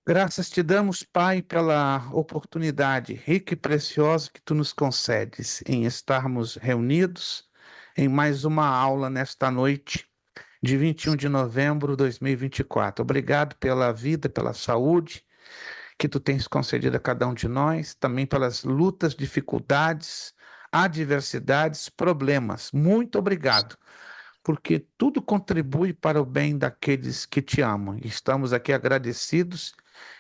Graças te damos, Pai, pela oportunidade rica e preciosa que tu nos concedes em estarmos reunidos em mais uma aula nesta noite de 21 de novembro de 2024. Obrigado pela vida, pela saúde que tu tens concedido a cada um de nós, também pelas lutas, dificuldades, adversidades, problemas. Muito obrigado, porque tudo contribui para o bem daqueles que te amam. Estamos aqui agradecidos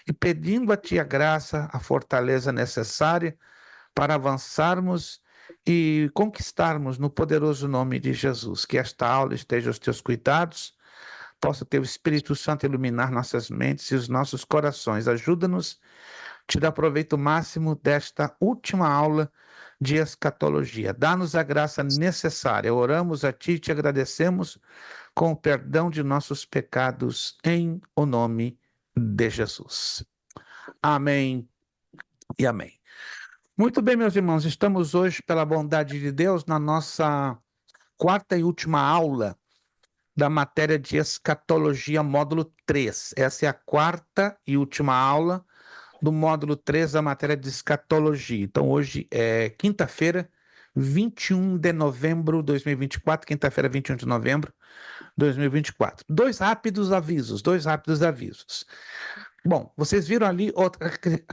e pedindo a Ti a graça, a fortaleza necessária para avançarmos e conquistarmos no poderoso nome de Jesus. Que esta aula esteja aos Teus cuidados, possa ter o Espírito Santo iluminar nossas mentes e os nossos corações. Ajuda-nos a tirar proveito máximo desta última aula de escatologia. Dá-nos a graça necessária. Oramos a Ti e te agradecemos com o perdão de nossos pecados em o nome de Jesus. Amém e amém. Muito bem, meus irmãos, estamos hoje, pela bondade de Deus, na nossa quarta e última aula da matéria de escatologia, módulo 3. Essa é a quarta e última aula do módulo 3 da matéria de escatologia. Então, hoje é quinta-feira, 21 de novembro de 2024, quinta-feira, 21 de novembro de 2024. Dois rápidos avisos. Bom, vocês viram ali,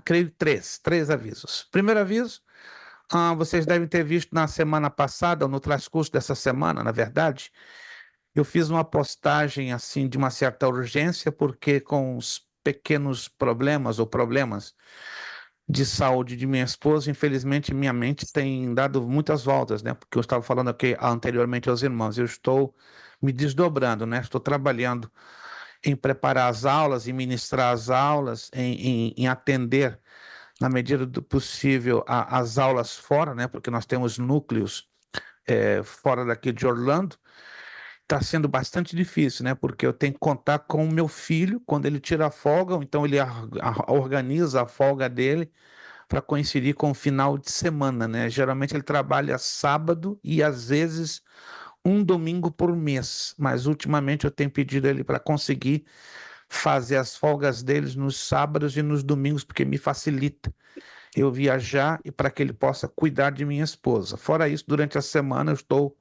creio, três avisos. Primeiro aviso, vocês devem ter visto na semana passada, ou no transcurso dessa semana, na verdade, eu fiz uma postagem assim de uma certa urgência, porque com os pequenos problemas ou problemas de saúde de minha esposa, infelizmente minha mente tem dado muitas voltas, né? Porque eu estava falando aqui anteriormente aos irmãos, eu estou me desdobrando, né? Estou trabalhando em preparar as aulas, em ministrar as aulas, em atender, na medida do possível, as aulas fora, né? Porque nós temos núcleos fora daqui de Orlando. Está sendo bastante difícil, né? Porque eu tenho que contar com o meu filho quando ele tira a folga, ou então ele organiza a folga dele para coincidir com o final de semana, né? Geralmente ele trabalha sábado e às vezes um domingo por mês, mas ultimamente eu tenho pedido ele para conseguir fazer as folgas deles nos sábados e nos domingos, porque me facilita eu viajar e para que ele possa cuidar de minha esposa. Fora isso, durante a semana eu estou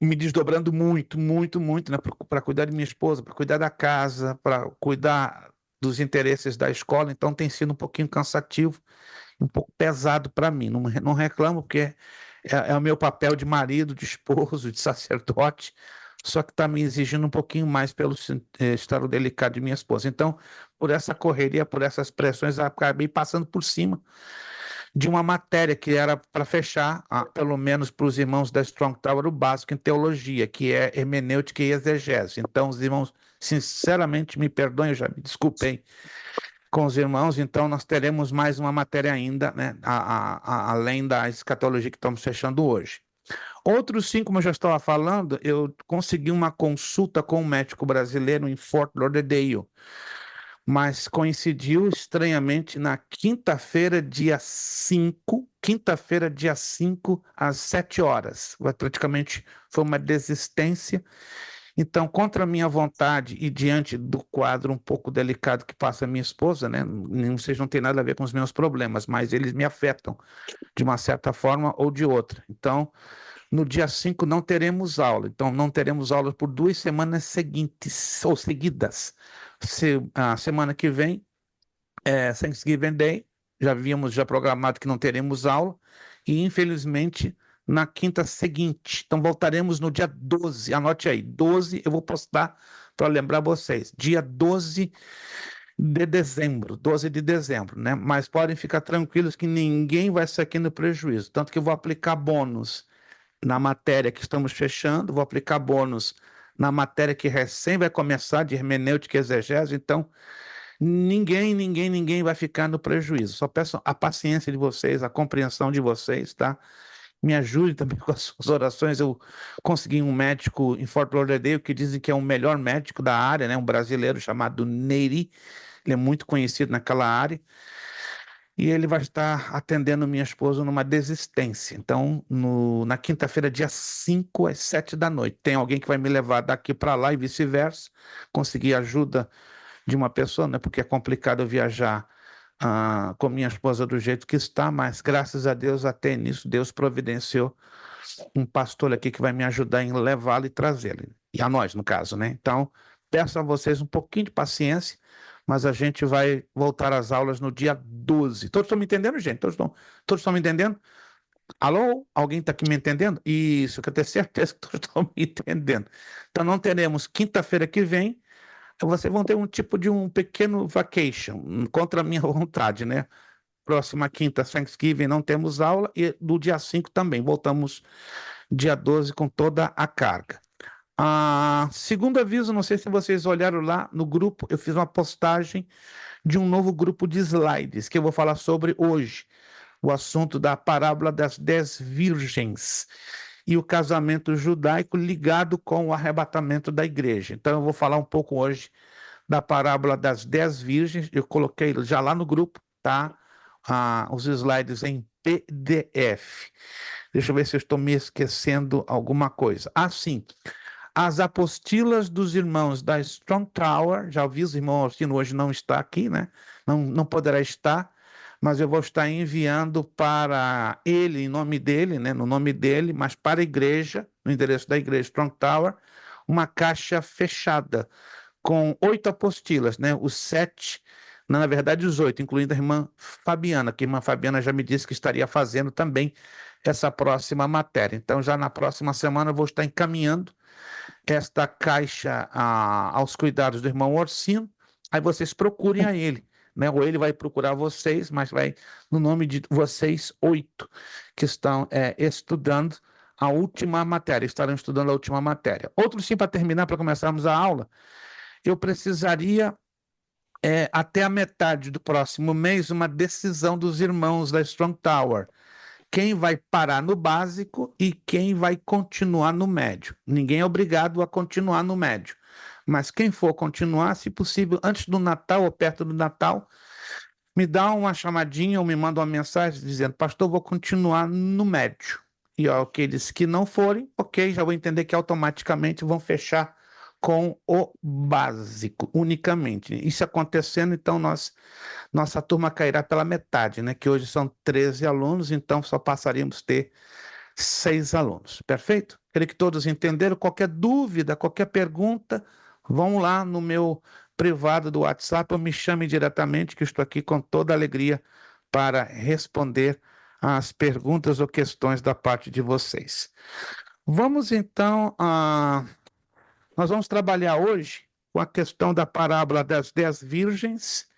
me desdobrando muito, muito, muito, né, para cuidar de minha esposa, para cuidar da casa, para cuidar dos interesses da escola, então tem sido um pouquinho cansativo, um pouco pesado para mim. Não reclamo, porque é o meu papel de marido, de esposo, de sacerdote, só que está me exigindo um pouquinho mais pelo estado delicado de minha esposa. Então, por essa correria, por essas pressões, eu acabei passando por cima de uma matéria que era para fechar, pelo menos para os irmãos da Strong Tower, o básico em teologia, que é hermenêutica e exegese. Então, os irmãos, sinceramente, me perdoem, eu já me desculpei com os irmãos, então nós teremos mais uma matéria ainda, né, além da escatologia que estamos fechando hoje. Outros sim, como eu já estava falando, eu consegui uma consulta com um médico brasileiro em Fort Lauderdale, mas coincidiu estranhamente na quinta-feira, dia 5 às 7 horas. Praticamente foi uma desistência. Então, contra a minha vontade e diante do quadro um pouco delicado que passa a minha esposa, né? Vocês não têm nada a ver com os meus problemas, mas eles me afetam de uma certa forma ou de outra. Então, no dia 5 não teremos aula. Então, não teremos aula por 2 semanas seguintes ou seguidas. A semana que vem Thanksgiving Day, já havíamos já programado que não teremos aula, e infelizmente na quinta seguinte. Então voltaremos no dia 12, anote aí, 12 eu vou postar para lembrar vocês, dia 12 de dezembro, né? Mas podem ficar tranquilos que ninguém vai sair aqui no prejuízo, tanto que eu vou aplicar bônus na matéria que estamos fechando, vou aplicar bônus na matéria que recém vai começar de hermenêutica e exegese, então ninguém vai ficar no prejuízo. Só peço a paciência de vocês, a compreensão de vocês, tá? Me ajude também com as suas orações. Eu consegui um médico em Fort Lauderdale que dizem que é o melhor médico da área, né? Um brasileiro chamado Neiri. Ele é muito conhecido naquela área. E ele vai estar atendendo minha esposa numa desistência. Então, na quinta-feira, dia 5 às 7 da noite, tem alguém que vai me levar daqui para lá e vice-versa. Conseguir ajuda de uma pessoa, né? Porque é complicado eu viajar com minha esposa do jeito que está, mas graças a Deus, até nisso, Deus providenciou um pastor aqui que vai me ajudar em levá-lo e trazê-lo. E a nós, no caso, né? Então, peço a vocês um pouquinho de paciência, mas a gente vai voltar às aulas no dia 12. Todos estão me entendendo, gente? Todos estão me entendendo? Alô? Alguém está aqui me entendendo? Isso, que eu tenho certeza que todos estão me entendendo. Então, não teremos quinta-feira que vem, vocês vão ter um tipo de um pequeno vacation, contra a minha vontade, né? Próxima quinta, Thanksgiving, não temos aula, e do dia 5 também, voltamos dia 12 com toda a carga. Segundo aviso, não sei se vocês olharam lá no grupo, eu fiz uma postagem de um novo grupo de slides que eu vou falar sobre hoje, o assunto da parábola das 10 virgens e o casamento judaico ligado com o arrebatamento da igreja. Então eu vou falar um pouco hoje da parábola das 10 virgens, eu coloquei já lá no grupo, tá? Os slides em PDF. Deixa eu ver se eu estou me esquecendo alguma coisa. Sim. As apostilas dos irmãos da Strong Tower, já ouvi, os irmãos Austino hoje não está aqui, né? Não poderá estar, mas eu vou estar enviando para ele, em nome dele, né? No nome dele, mas para a igreja, no endereço da igreja Strong Tower, uma caixa fechada com 8 apostilas, né? Os 7, na verdade os 8, incluindo a irmã Fabiana, que a irmã Fabiana já me disse que estaria fazendo também essa próxima matéria. Então, já na próxima semana eu vou estar encaminhando esta caixa aos cuidados do irmão Orsino, aí vocês procurem a ele, né? Ou ele vai procurar vocês, mas vai no nome de vocês 8 que estão estudando a última matéria, estarão estudando a última matéria. Outro sim, para terminar, para começarmos a aula, eu precisaria, até a metade do próximo mês, uma decisão dos irmãos da Strong Tower. Quem vai parar no básico e quem vai continuar no médio. Ninguém é obrigado a continuar no médio. Mas quem for continuar, se possível, antes do Natal ou perto do Natal, me dá uma chamadinha ou me manda uma mensagem dizendo: pastor, vou continuar no médio. E ó, aqueles que não forem, ok, já vou entender que automaticamente vão fechar com o básico, unicamente. Isso acontecendo, então nossa turma cairá pela metade, né? Que hoje são 13 alunos, então só passaríamos a ter 6 alunos. Perfeito? Creio que todos entenderam. Qualquer dúvida, qualquer pergunta, vão lá no meu privado do WhatsApp ou me chame diretamente, que estou aqui com toda alegria para responder às perguntas ou questões da parte de vocês. Vamos então, nós vamos trabalhar hoje com a questão da parábola das 10 virgens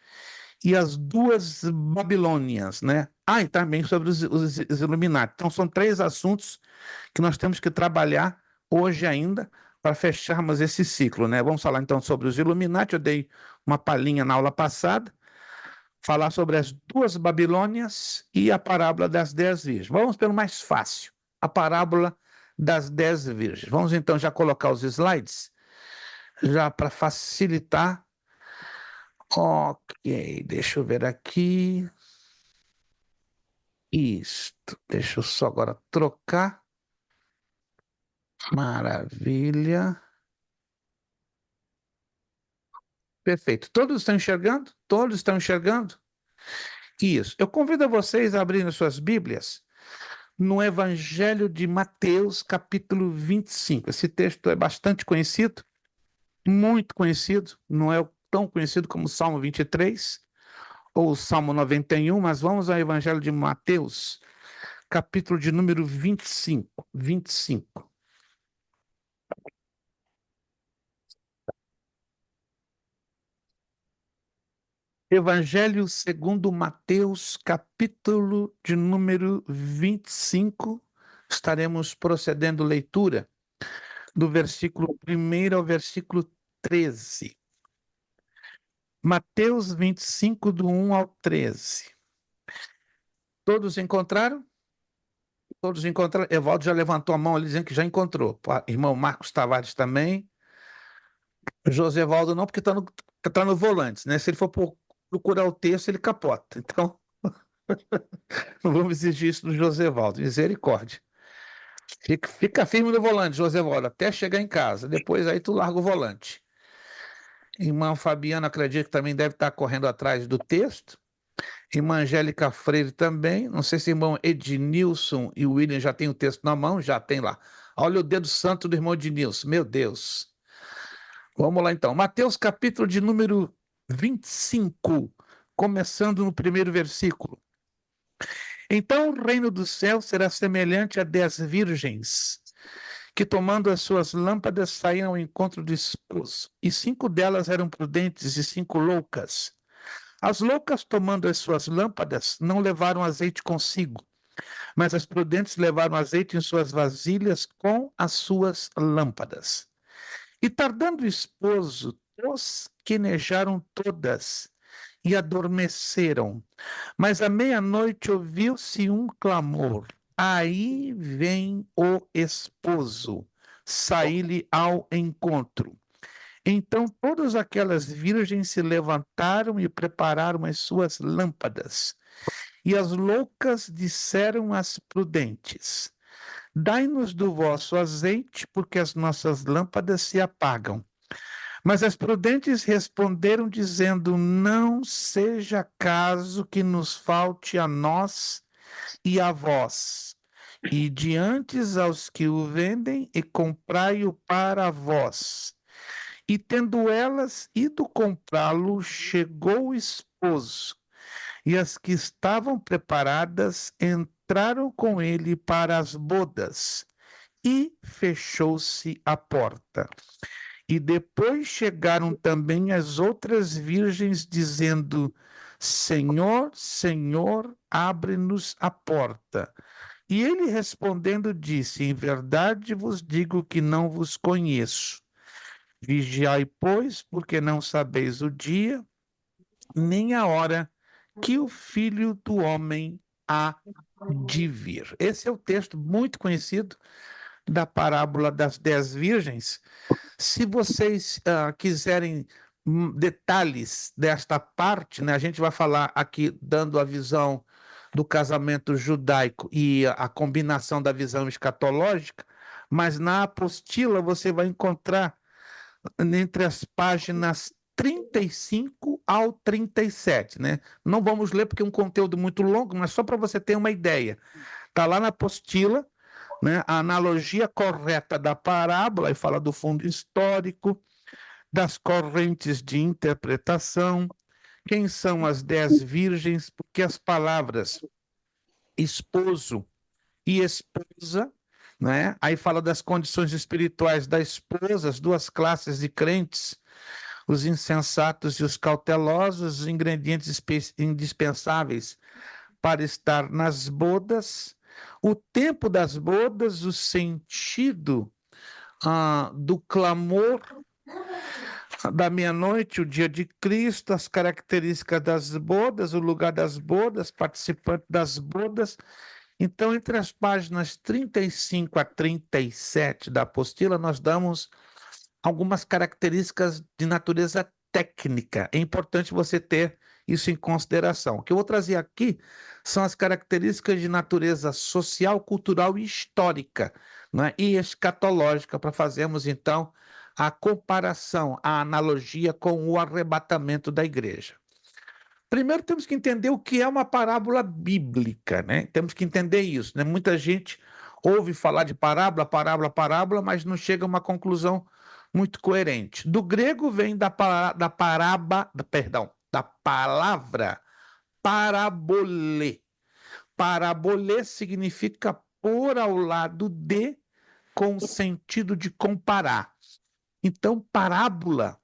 e as duas Babilônias, né? E também sobre os Illuminati. Então, são 3 assuntos que nós temos que trabalhar hoje ainda para fecharmos esse ciclo, né? Vamos falar então sobre os Illuminati. Eu dei uma palhinha na aula passada, falar sobre as duas Babilônias e a parábola das 10 virgens. Vamos pelo mais fácil, a parábola das 10 virgens. Vamos então já colocar os slides, já para facilitar. Ok, deixa eu ver aqui. Isto. Deixa eu só agora trocar. Maravilha. Perfeito. Todos estão enxergando? Todos estão enxergando? Isso. Eu convido a vocês a abrirem suas Bíblias no Evangelho de Mateus, capítulo 25. Esse texto é bastante conhecido, muito conhecido, não é tão conhecido como o Salmo 23 ou o Salmo 91, mas vamos ao Evangelho de Mateus, capítulo de número 25. 25. Evangelho segundo Mateus, capítulo de número 25. Estaremos procedendo leitura do versículo 1 ao versículo 13. Mateus 25, do 1 ao 13. Todos encontraram? Todos encontraram? Evaldo já levantou a mão ali dizendo que já encontrou. Irmão Marcos Tavares também. José Evaldo não, porque tá no volante, né? Se ele for procurar o texto, ele capota. Então, não vamos exigir isso do José Evaldo. Misericórdia. Fica firme no volante, José Evaldo, até chegar em casa. Depois aí tu larga o volante. Irmã Fabiana, acredito que também deve estar correndo atrás do texto. Irmã Angélica Freire também. Não sei se o irmão Ednilson e o William já tem o texto na mão, já tem lá. Olha o dedo santo do irmão Ednilson, meu Deus. Vamos lá então. Mateus capítulo de número 25, começando no primeiro versículo. Então o reino do céu será semelhante a 10 virgens, que tomando as suas lâmpadas saíram ao encontro do esposo. E 5 delas eram prudentes e 5 loucas. As loucas, tomando as suas lâmpadas, não levaram azeite consigo, mas as prudentes levaram azeite em suas vasilhas com as suas lâmpadas. E tardando o esposo, tosquenejaram todas e adormeceram. Mas à meia-noite ouviu-se um clamor: aí vem o esposo, saí-lhe ao encontro. Então todas aquelas virgens se levantaram e prepararam as suas lâmpadas. E as loucas disseram às prudentes: dai-nos do vosso azeite, porque as nossas lâmpadas se apagam. Mas as prudentes responderam, dizendo: não seja caso que nos falte a nós e a vós. E diante aos que o vendem, e comprai-o para vós. E tendo elas ido comprá-lo, chegou o esposo, e as que estavam preparadas entraram com ele para as bodas, e fechou-se a porta. E depois chegaram também as outras virgens, dizendo: Senhor, Senhor, abre-nos a porta. E ele respondendo disse: em verdade vos digo que não vos conheço. Vigiai, pois, porque não sabeis o dia, nem a hora que o Filho do Homem há de vir. Esse é o texto muito conhecido da parábola das 10 virgens. Se vocês quiserem detalhes desta parte, né, a gente vai falar aqui dando a visão do casamento judaico e a combinação da visão escatológica, mas na apostila você vai encontrar entre as páginas 35 ao 37, né? Não vamos ler porque é um conteúdo muito longo, mas só para você ter uma ideia. Está lá na apostila, né, a analogia correta da parábola, e fala do fundo histórico, das correntes de interpretação, quem são as 10 virgens, porque as palavras esposo e esposa, né? Aí fala das condições espirituais da esposa, as duas classes de crentes, os insensatos e os cautelosos, os ingredientes indispensáveis para estar nas bodas, o tempo das bodas, o sentido do clamor da meia-noite, o dia de Cristo, as características das bodas, o lugar das bodas, participante das bodas. Então, entre as páginas 35 a 37 da apostila, nós damos algumas características de natureza técnica. É importante você ter isso em consideração. O que eu vou trazer aqui são as características de natureza social, cultural e histórica, né? E escatológica, para fazermos, então, a comparação, a analogia com o arrebatamento da igreja. Primeiro temos que entender o que é uma parábola bíblica, né? Temos que entender isso, né? Muita gente ouve falar de parábola, parábola, parábola, mas não chega a uma conclusão muito coerente. Do grego vem da palavra parabolê. Parabolê significa pôr ao lado de, com o sentido de comparar. Então, parábola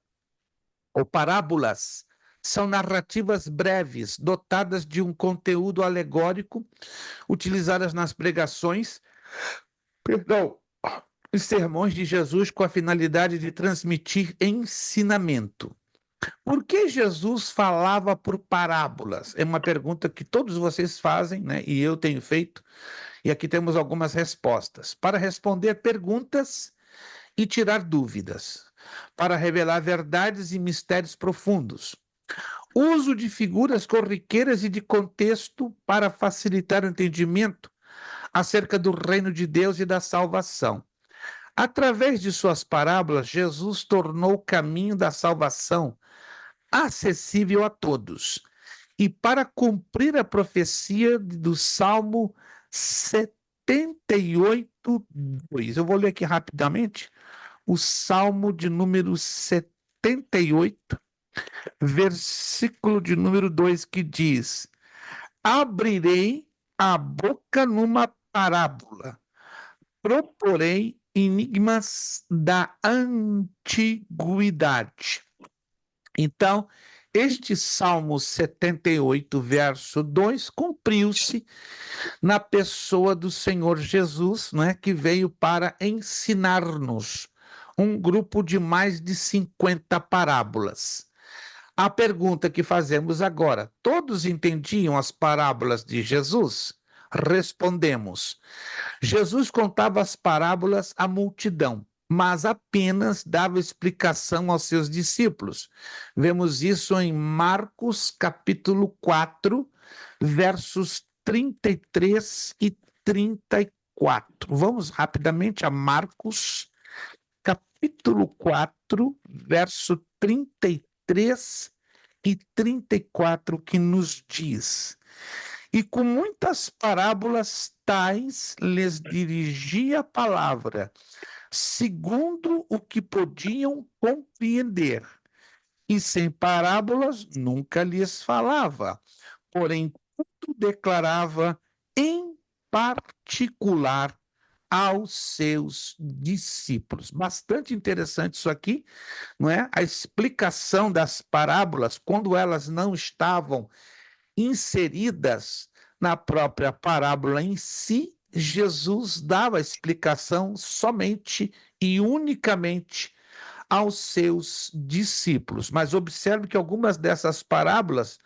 ou parábolas são narrativas breves, dotadas de um conteúdo alegórico, utilizadas nas pregações, os sermões de Jesus, com a finalidade de transmitir ensinamento. Por que Jesus falava por parábolas? É uma pergunta que todos vocês fazem, né? E eu tenho feito, e aqui temos algumas respostas. Para responder perguntas e tirar dúvidas, para revelar verdades e mistérios profundos. Uso de figuras corriqueiras e de contexto para facilitar o entendimento acerca do reino de Deus e da salvação. Através de suas parábolas, Jesus tornou o caminho da salvação acessível a todos. E para cumprir a profecia do Salmo 78, 2. Eu vou ler aqui rapidamente o Salmo de número 78, versículo de número 2, que diz: Abrirei a boca numa parábola, proporei enigmas da antiguidade. Então, este Salmo 78, verso 2, cumpriu-se na pessoa do Senhor Jesus, né, que veio para ensinar-nos um grupo de mais de 50 parábolas. A pergunta que fazemos agora: todos entendiam as parábolas de Jesus? Respondemos: Jesus contava as parábolas à multidão, mas apenas dava explicação aos seus discípulos. Vemos isso em Marcos, capítulo 4, versos 33 e 34. Vamos rapidamente a Marcos, capítulo 4, verso 33 e 34, que nos diz: E com muitas parábolas tais lhes dirigia a palavra, segundo o que podiam compreender. E sem parábolas nunca lhes falava, porém tudo declarava em particular aos seus discípulos. Bastante interessante isso aqui, não é? A explicação das parábolas, quando elas não estavam inseridas na própria parábola em si, Jesus dava a explicação somente e unicamente aos seus discípulos. Mas observe que algumas dessas parábolas,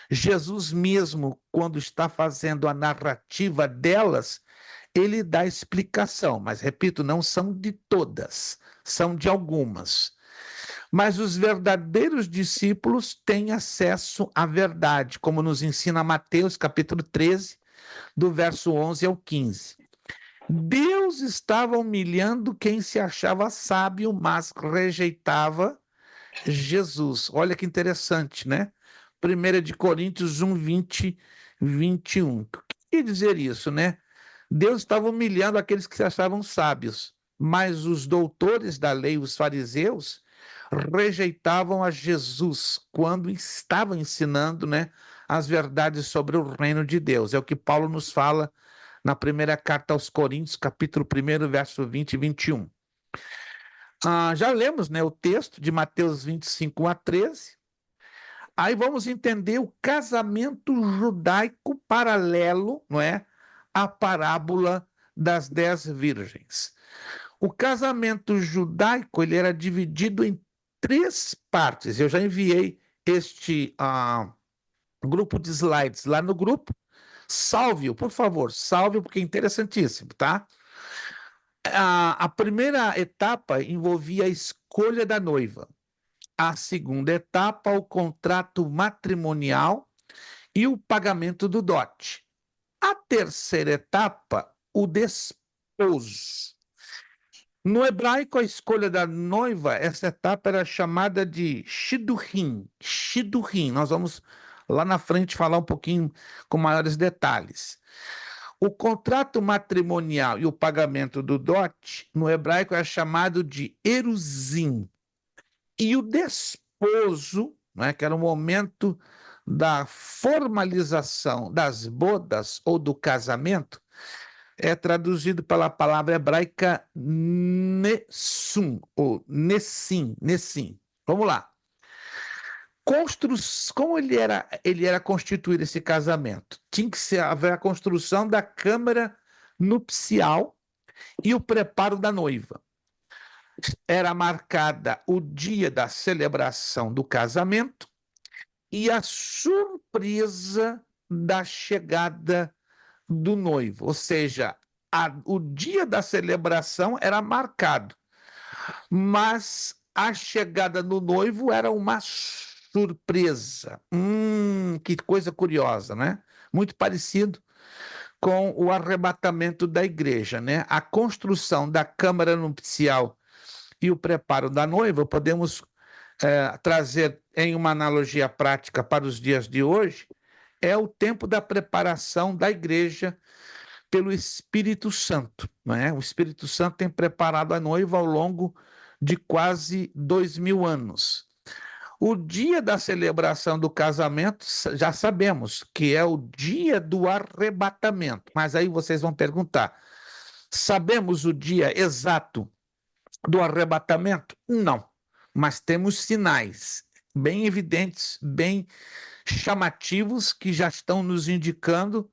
Jesus mesmo, quando está fazendo a narrativa delas, ele dá explicação, mas repito, não são de todas, são de algumas. Mas os verdadeiros discípulos têm acesso à verdade, como nos ensina Mateus, capítulo 13, do verso 11 ao 15. Deus estava humilhando quem se achava sábio, mas rejeitava Jesus. Olha que interessante, né? 1 de Coríntios 1, 20, 21. O que quer dizer isso, né? Deus estava humilhando aqueles que se achavam sábios, mas os doutores da lei, os fariseus, rejeitavam a Jesus quando estava ensinando, né, as verdades sobre o reino de Deus. É o que Paulo nos fala na primeira carta aos Coríntios, capítulo 1, verso 20 e 21. Já lemos, né, o texto de Mateus 25, 1 a 13. Aí vamos entender o casamento judaico paralelo, não é, à parábola das 10 virgens. O casamento judaico ele era dividido em 3 partes. Eu já enviei este grupo de slides lá no grupo. Salve-o, por favor, salve-o, porque é interessantíssimo, tá? A primeira etapa envolvia a escolha da noiva. A segunda etapa, o contrato matrimonial e o pagamento do dote. A terceira etapa, o desposo. No hebraico, a escolha da noiva, essa etapa era chamada de Shidduchim. Shidduchim. Nós vamos lá na frente falar um pouquinho com maiores detalhes. O contrato matrimonial e o pagamento do dote, no hebraico, é chamado de eruzim. E o desposo, né, que era o momento da formalização das bodas ou do casamento, é traduzido pela palavra hebraica nesum, ou nessim. Vamos lá. Como ele era constituído esse casamento? Tinha que haver a construção da câmara nupcial e o preparo da noiva. Era marcada o dia da celebração do casamento e a surpresa da chegada do noivo, ou seja, o dia da celebração era marcado, mas a chegada do noivo era uma surpresa. Que coisa curiosa, né? Muito parecido com o arrebatamento da igreja, né? A construção da câmara nupcial e o preparo da noiva, podemos trazer em uma analogia prática para os dias de hoje, é o tempo da preparação da igreja pelo Espírito Santo, não é? O Espírito Santo tem preparado a noiva ao longo de quase 2000 anos. O dia da celebração do casamento, já sabemos que é o dia do arrebatamento, mas aí vocês vão perguntar, sabemos o dia exato do arrebatamento? Não, mas temos sinais bem evidentes, bem chamativos, que já estão nos indicando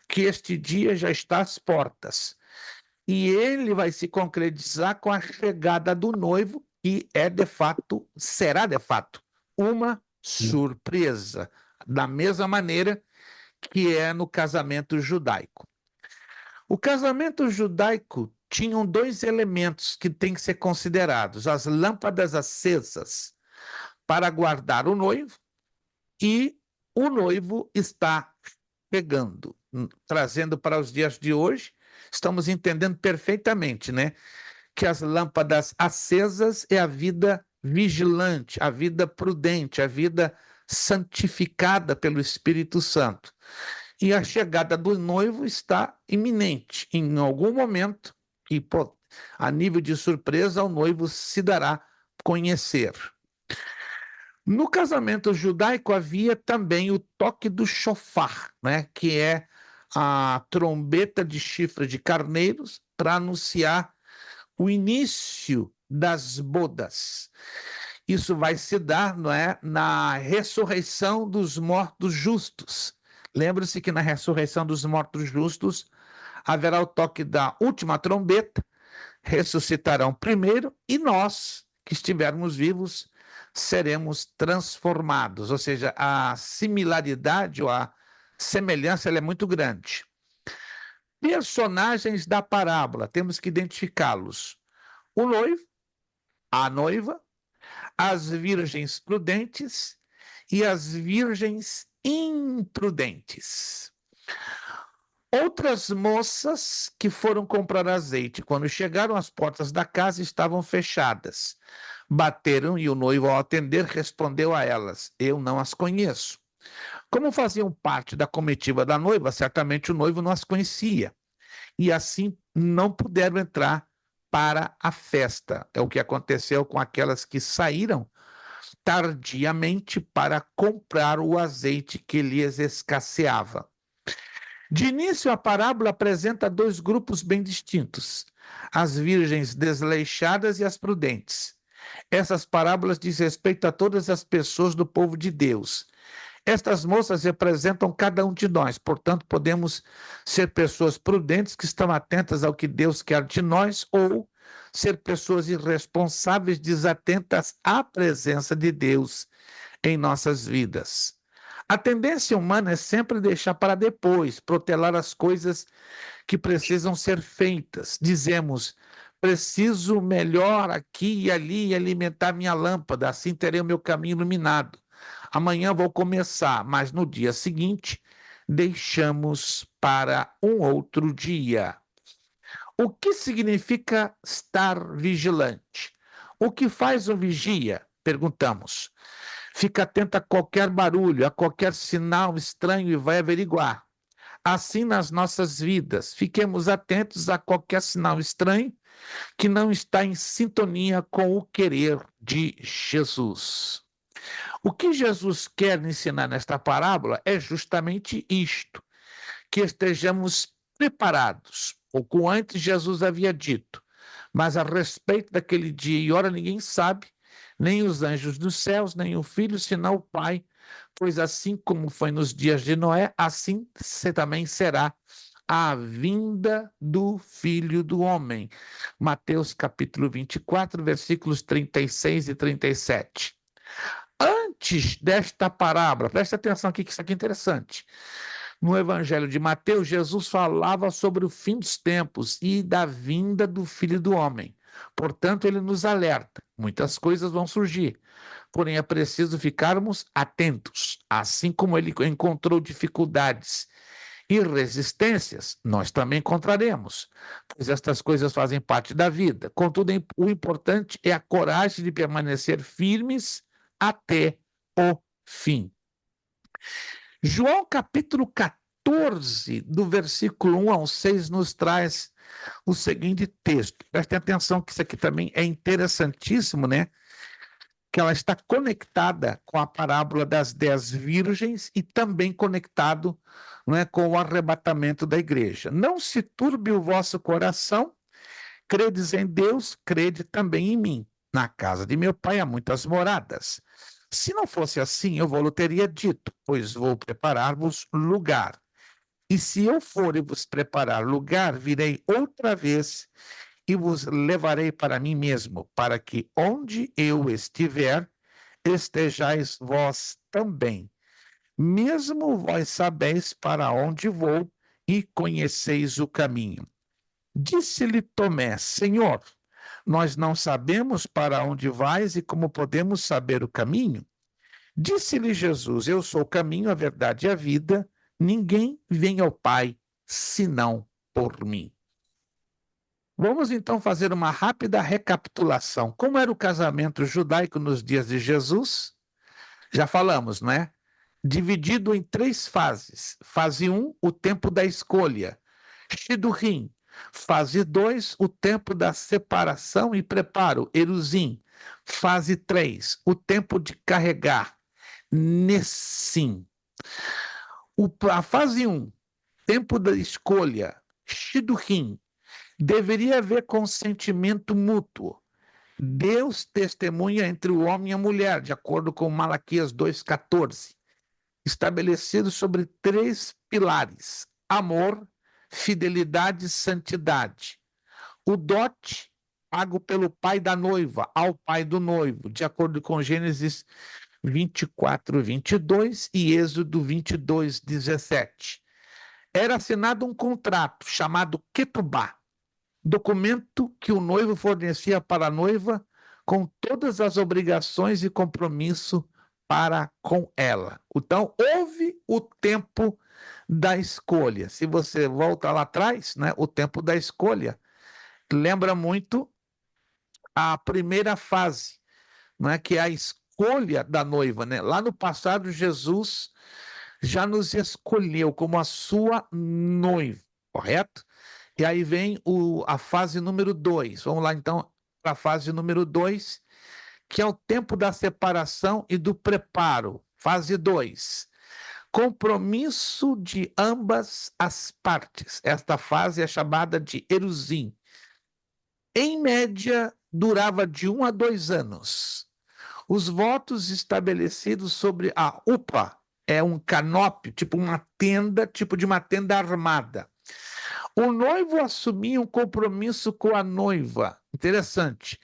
que este dia já está às portas. E ele vai se concretizar com a chegada do noivo, que é de fato, será de fato, uma surpresa, da mesma maneira que é no casamento judaico. O casamento judaico tinha dois elementos que têm que ser considerados: as lâmpadas acesas para guardar o noivo, e o noivo está chegando. Trazendo para os dias de hoje, estamos entendendo perfeitamente, né? Que as lâmpadas acesas é a vida vigilante, a vida prudente, a vida santificada pelo Espírito Santo. E a chegada do noivo está iminente. Em algum momento, e a nível de surpresa, o noivo se dará conhecer. No casamento judaico havia também o toque do shofar, né, que é a trombeta de chifre de carneiros para anunciar o início das bodas. Isso vai se dar, não é, na ressurreição dos mortos justos. Lembre-se que na ressurreição dos mortos justos haverá o toque da última trombeta, ressuscitarão primeiro e nós, que estivermos vivos, seremos transformados. Ou seja, a similaridade ou a semelhança ela é muito grande. Personagens da parábola, temos que identificá-los: o noivo, a noiva, as virgens prudentes e as virgens imprudentes. Outras moças que foram comprar azeite, quando chegaram às portas da casa, estavam fechadas. Bateram e o noivo, ao atender, respondeu a elas: eu não as conheço. Como faziam parte da comitiva da noiva, certamente o noivo não as conhecia. E assim não puderam entrar para a festa. É o que aconteceu com aquelas que saíram tardiamente para comprar o azeite que lhes escasseava. De início, a parábola apresenta dois grupos bem distintos: as virgens desleixadas e as prudentes. Essas parábolas dizem respeito a todas as pessoas do povo de Deus. Estas moças representam cada um de nós, portanto, podemos ser pessoas prudentes que estão atentas ao que Deus quer de nós, ou ser pessoas irresponsáveis, desatentas à presença de Deus em nossas vidas. A tendência humana é sempre deixar para depois, protelar as coisas que precisam ser feitas. Dizemos: preciso melhor aqui e ali alimentar minha lâmpada, assim terei o meu caminho iluminado. Amanhã vou começar, mas no dia seguinte deixamos para um outro dia. O que significa estar vigilante? O que faz um vigia? Perguntamos. Fica atento a qualquer barulho, a qualquer sinal estranho e vai averiguar. Assim nas nossas vidas, fiquemos atentos a qualquer sinal estranho que não está em sintonia com o querer de Jesus. O que Jesus quer ensinar nesta parábola é justamente isto: que estejamos preparados. Pouco antes Jesus havia dito: mas a respeito daquele dia e hora ninguém sabe, nem os anjos dos céus, nem o Filho, senão o Pai. Pois assim como foi nos dias de Noé, assim também será a vinda do Filho do Homem. Mateus capítulo 24, versículos 36 e 37. Antes desta parábola, presta atenção aqui que isso aqui é interessante. No Evangelho de Mateus, Jesus falava sobre o fim dos tempos e da vinda do Filho do Homem. Portanto, ele nos alerta: muitas coisas vão surgir, porém é preciso ficarmos atentos. Assim como ele encontrou dificuldades E resistências nós também encontraremos, pois estas coisas fazem parte da vida. Contudo, o importante é a coragem de permanecer firmes até o fim. João capítulo 14, do versículo 1 ao 6, nos traz o seguinte texto. Prestem atenção que isso aqui também é interessantíssimo, né? Que ela está conectada com a parábola das 10 virgens e também conectado, não é, com o arrebatamento da igreja. Não se turbe o vosso coração, credes em Deus, crede também em mim. Na casa de meu pai há muitas moradas. Se não fosse assim, eu vou-lhe teria dito, pois vou preparar-vos lugar. E se eu for e vos preparar lugar, virei outra vez e vos levarei para mim mesmo, para que onde eu estiver, estejais vós também. Mesmo vós sabeis para onde vou e conheceis o caminho. Disse-lhe Tomé, Senhor, nós não sabemos para onde vais e como podemos saber o caminho? Disse-lhe Jesus, eu sou o caminho, a verdade e a vida, ninguém vem ao Pai senão por mim. Vamos então fazer uma rápida recapitulação. Como era o casamento judaico nos dias de Jesus? Já falamos, não é? Dividido em 3 fases. Fase 1, o tempo da escolha. Shidurim. Fase 2, o tempo da separação e preparo. Eruzim. Fase 3, o tempo de carregar. Nessim. A fase 1, tempo da escolha. Shidurim. Deveria haver consentimento mútuo. Deus testemunha entre o homem e a mulher, de acordo com Malaquias 2,14, estabelecido sobre 3 pilares: amor, fidelidade e santidade. O dote, pago pelo pai da noiva ao pai do noivo, de acordo com Gênesis 24:22 e Êxodo 22:17. Era assinado um contrato chamado Ketubá, documento que o noivo fornecia para a noiva com todas as obrigações e compromisso para com ela. Então, houve o tempo da escolha. Se você volta lá atrás, né, o tempo da escolha lembra muito a primeira fase, né, que é a escolha da noiva. Né? Lá no passado, Jesus já nos escolheu como a sua noiva, correto? E aí vem a fase número 2. Vamos lá, então, para a fase número 2, que é o tempo da separação e do preparo. Fase 2. Compromisso de ambas as partes. Esta fase é chamada de Eruzim. Em média, durava de 1 a 2 anos. Os votos estabelecidos sobre a UPA é um canópio, tipo uma tenda, tipo de uma tenda armada. O noivo assumia um compromisso com a noiva, interessante,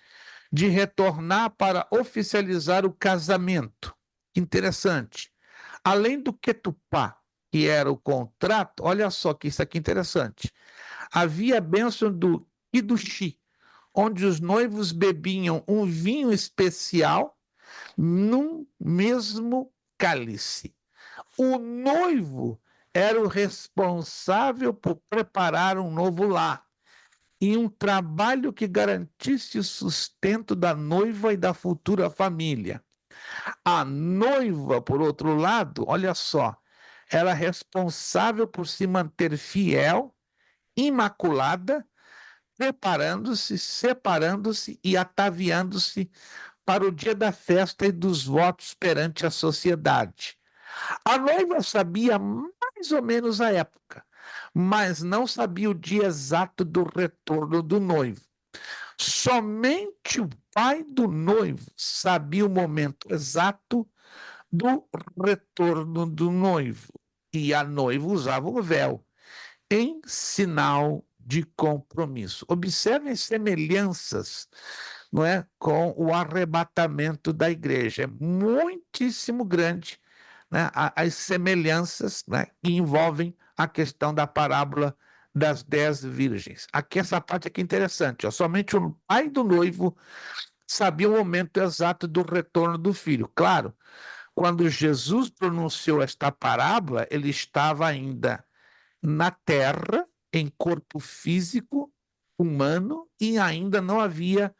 de retornar para oficializar o casamento, interessante. Além do ketupá, que era o contrato, olha só que isso aqui é interessante, havia a bênção do kidushi, onde os noivos bebiam um vinho especial num mesmo cálice. O noivo era o responsável por preparar um novo lar e um trabalho que garantisse o sustento da noiva e da futura família. A noiva, por outro lado, olha só, era responsável por se manter fiel, imaculada, preparando-se, separando-se e ataviando-se para o dia da festa e dos votos perante a sociedade. A noiva sabia mais ou menos a época, mas não sabia o dia exato do retorno do noivo. Somente o pai do noivo sabia o momento exato do retorno do noivo. E a noiva usava o véu em sinal de compromisso. Observem semelhanças, não é, com o arrebatamento da igreja. É muitíssimo grande, né, as semelhanças, né, que envolvem a questão da parábola das 10 virgens. Aqui essa parte aqui é interessante. Ó, somente o pai do noivo sabia o momento exato do retorno do filho. Claro, quando Jesus pronunciou esta parábola, ele estava ainda na terra, em corpo físico, humano, e ainda não havia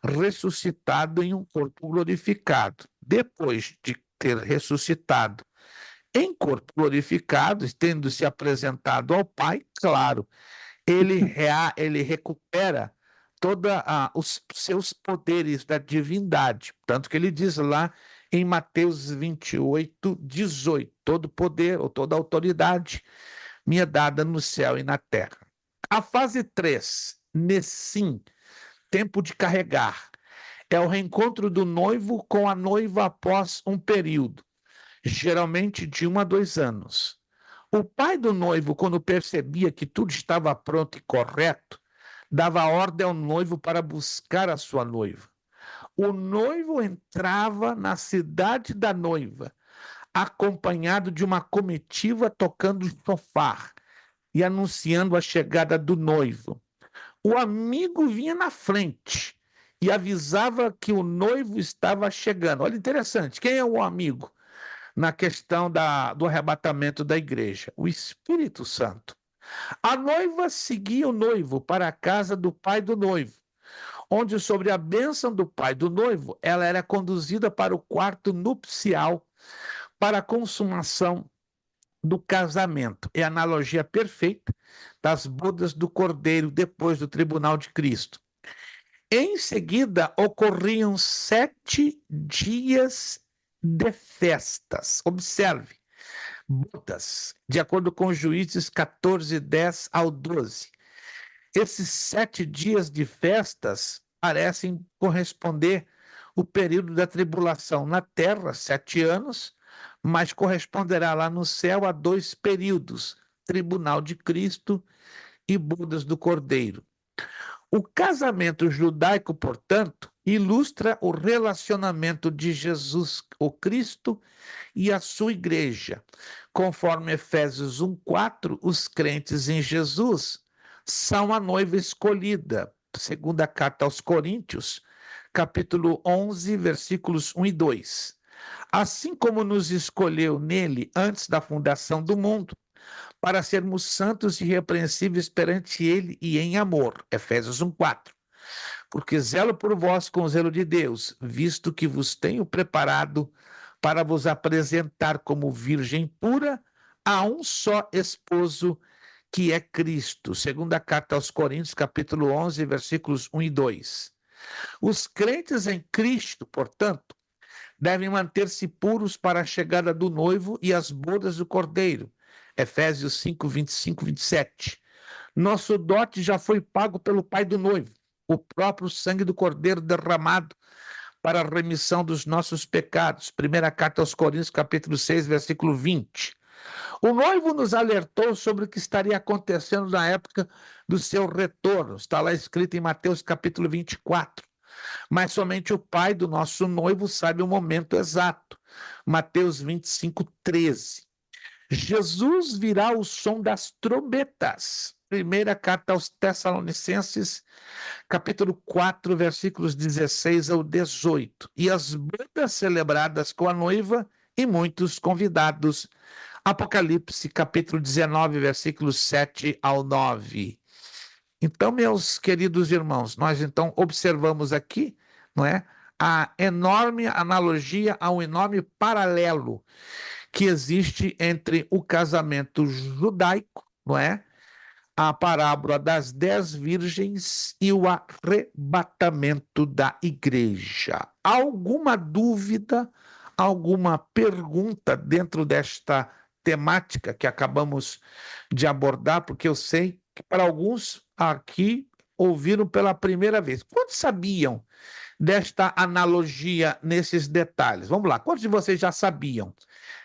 ressuscitado em um corpo glorificado. Depois de ter ressuscitado em corpo glorificado, tendo se apresentado ao Pai, claro, ele recupera todos os seus poderes da divindade. Tanto que ele diz lá em Mateus 28, 18: todo poder ou toda autoridade me é dada no céu e na terra. A fase 3, Nessim, tempo de carregar, é o reencontro do noivo com a noiva após um período, geralmente de 1 a 2 anos. O pai do noivo, quando percebia que tudo estava pronto e correto, dava ordem ao noivo para buscar a sua noiva. O noivo entrava na cidade da noiva, acompanhado de uma comitiva tocando chofar e anunciando a chegada do noivo. O amigo vinha na frente e avisava que o noivo estava chegando. Olha, interessante, quem é o amigo na questão do arrebatamento da igreja? O Espírito Santo. A noiva seguia o noivo para a casa do pai do noivo, onde, sobre a bênção do pai do noivo, ela era conduzida para o quarto nupcial para a consumação do casamento. É a analogia perfeita das bodas do Cordeiro depois do tribunal de Cristo. Em seguida, ocorriam 7 dias de festas. Observe, bodas, de acordo com Juízes 14, 10 ao 12. Esses 7 dias de festas parecem corresponder o período da tribulação na terra, 7 anos, mas corresponderá lá no céu a 2 períodos, tribunal de Cristo e bodas do Cordeiro. O casamento judaico, portanto, ilustra o relacionamento de Jesus, o Cristo, e a sua igreja. Conforme Efésios 1:4, os crentes em Jesus são a noiva escolhida. Segunda carta aos Coríntios, capítulo 11, versículos 1 e 2. Assim como nos escolheu nele antes da fundação do mundo, para sermos santos e irrepreensíveis perante ele e em amor. Efésios 1:4. Porque zelo por vós com o zelo de Deus, visto que vos tenho preparado para vos apresentar como virgem pura a um só esposo, que é Cristo. Segunda carta aos Coríntios, capítulo 11, versículos 1 e 2. Os crentes em Cristo, portanto, devem manter-se puros para a chegada do noivo e as bodas do Cordeiro. Efésios 5, 25, 27. Nosso dote já foi pago pelo pai do noivo, o próprio sangue do Cordeiro derramado para a remissão dos nossos pecados. Primeira carta aos Coríntios, capítulo 6, versículo 20. O noivo nos alertou sobre o que estaria acontecendo na época do seu retorno. Está lá escrito em Mateus, capítulo 24. Mas somente o pai do nosso noivo sabe o momento exato. Mateus 25, 13. Jesus virá ao som das trombetas. Primeira carta aos Tessalonicenses, capítulo 4, versículos 16 ao 18. E as bodas celebradas com a noiva e muitos convidados. Apocalipse, capítulo 19, versículos 7 ao 9. Então, meus queridos irmãos, nós então observamos aqui, não é, a enorme analogia, ao enorme paralelo que existe entre o casamento judaico, não é, a parábola das 10 virgens e o arrebatamento da igreja. Alguma dúvida, alguma pergunta dentro desta temática que acabamos de abordar? Porque eu sei que para alguns aqui ouviram pela primeira vez. Quantos sabiam desta analogia nesses detalhes? Vamos lá, quantos de vocês já sabiam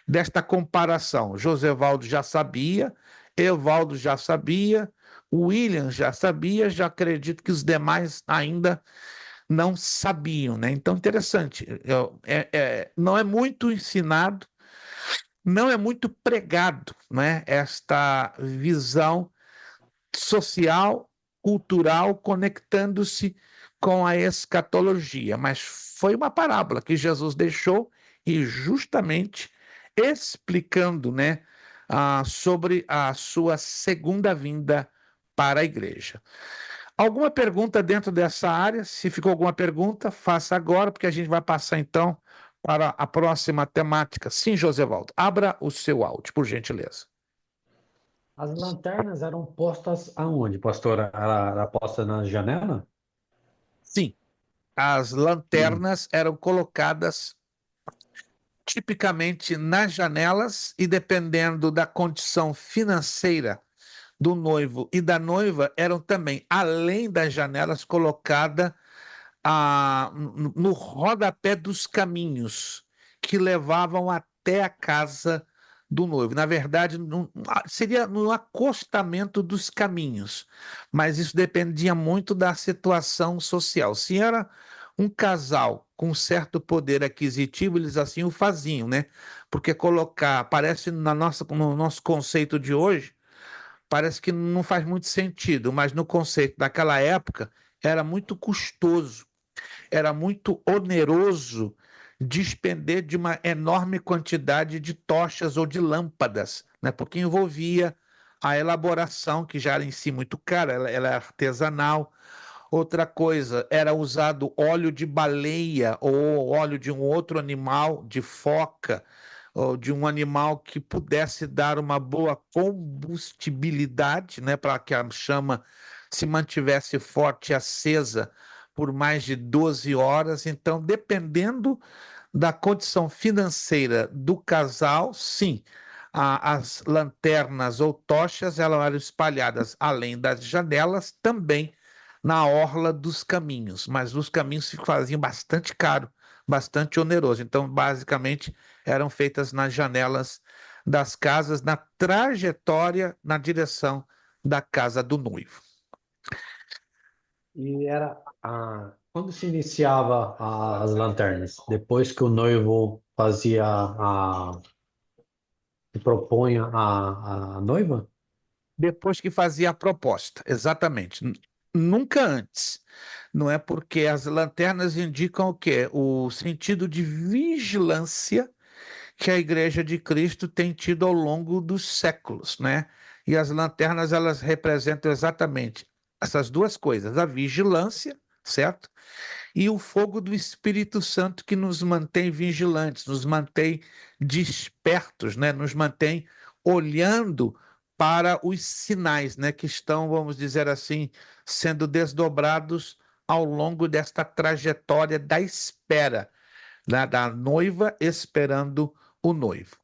desta comparação? Josevaldo já sabia, Evaldo já sabia, William já sabia, já acredito que os demais ainda não sabiam, né? Então, interessante, não é muito ensinado, não é muito pregado, né? Esta visão social, cultural, conectando-se com a escatologia, mas foi uma parábola que Jesus deixou e justamente explicando, né, sobre a sua segunda vinda para a igreja. Alguma pergunta dentro dessa área? Se ficou alguma pergunta, faça agora, porque a gente vai passar então para a próxima temática. Sim, Josevaldo, abra o seu áudio, por gentileza. As lanternas eram postas aonde, pastora? Era posta na janela? Sim, as lanternas eram colocadas tipicamente nas janelas e dependendo da condição financeira do noivo e da noiva, eram também, além das janelas, colocadas no rodapé dos caminhos que levavam até a casa do noivo. Na verdade, seria no acostamento dos caminhos, mas isso dependia muito da situação social. Se era um casal com certo poder aquisitivo, eles assim o faziam, né? Porque colocar, parece no nosso conceito de hoje, parece que não faz muito sentido, mas no conceito daquela época era muito custoso, era muito oneroso despender de uma enorme quantidade de tochas ou de lâmpadas, né? Porque envolvia a elaboração, que já era em si muito cara, ela é artesanal. Outra coisa, era usado óleo de baleia ou óleo de um outro animal, de foca, ou de um animal que pudesse dar uma boa combustibilidade, né, para que a chama se mantivesse forte e acesa por mais de 12 horas. Então, dependendo da condição financeira do casal, sim, as lanternas ou tochas elas eram espalhadas além das janelas, também na orla dos caminhos, mas os caminhos se faziam bastante caro, bastante oneroso. Então, basicamente, eram feitas nas janelas das casas, na trajetória na direção da casa do noivo. E quando se iniciava as lanternas? Depois que o noivo fazia se propunha a noiva? Depois que fazia a proposta, exatamente. Nunca antes. Não é porque as lanternas indicam o quê? O sentido de vigilância que a Igreja de Cristo tem tido ao longo dos séculos, né? E as lanternas elas representam exatamente essas duas coisas, a vigilância, certo? E o fogo do Espírito Santo que nos mantém vigilantes, nos mantém despertos, né? Nos mantém olhando para os sinais, né? Que estão, vamos dizer assim, sendo desdobrados ao longo desta trajetória da espera, né? Da noiva esperando o noivo.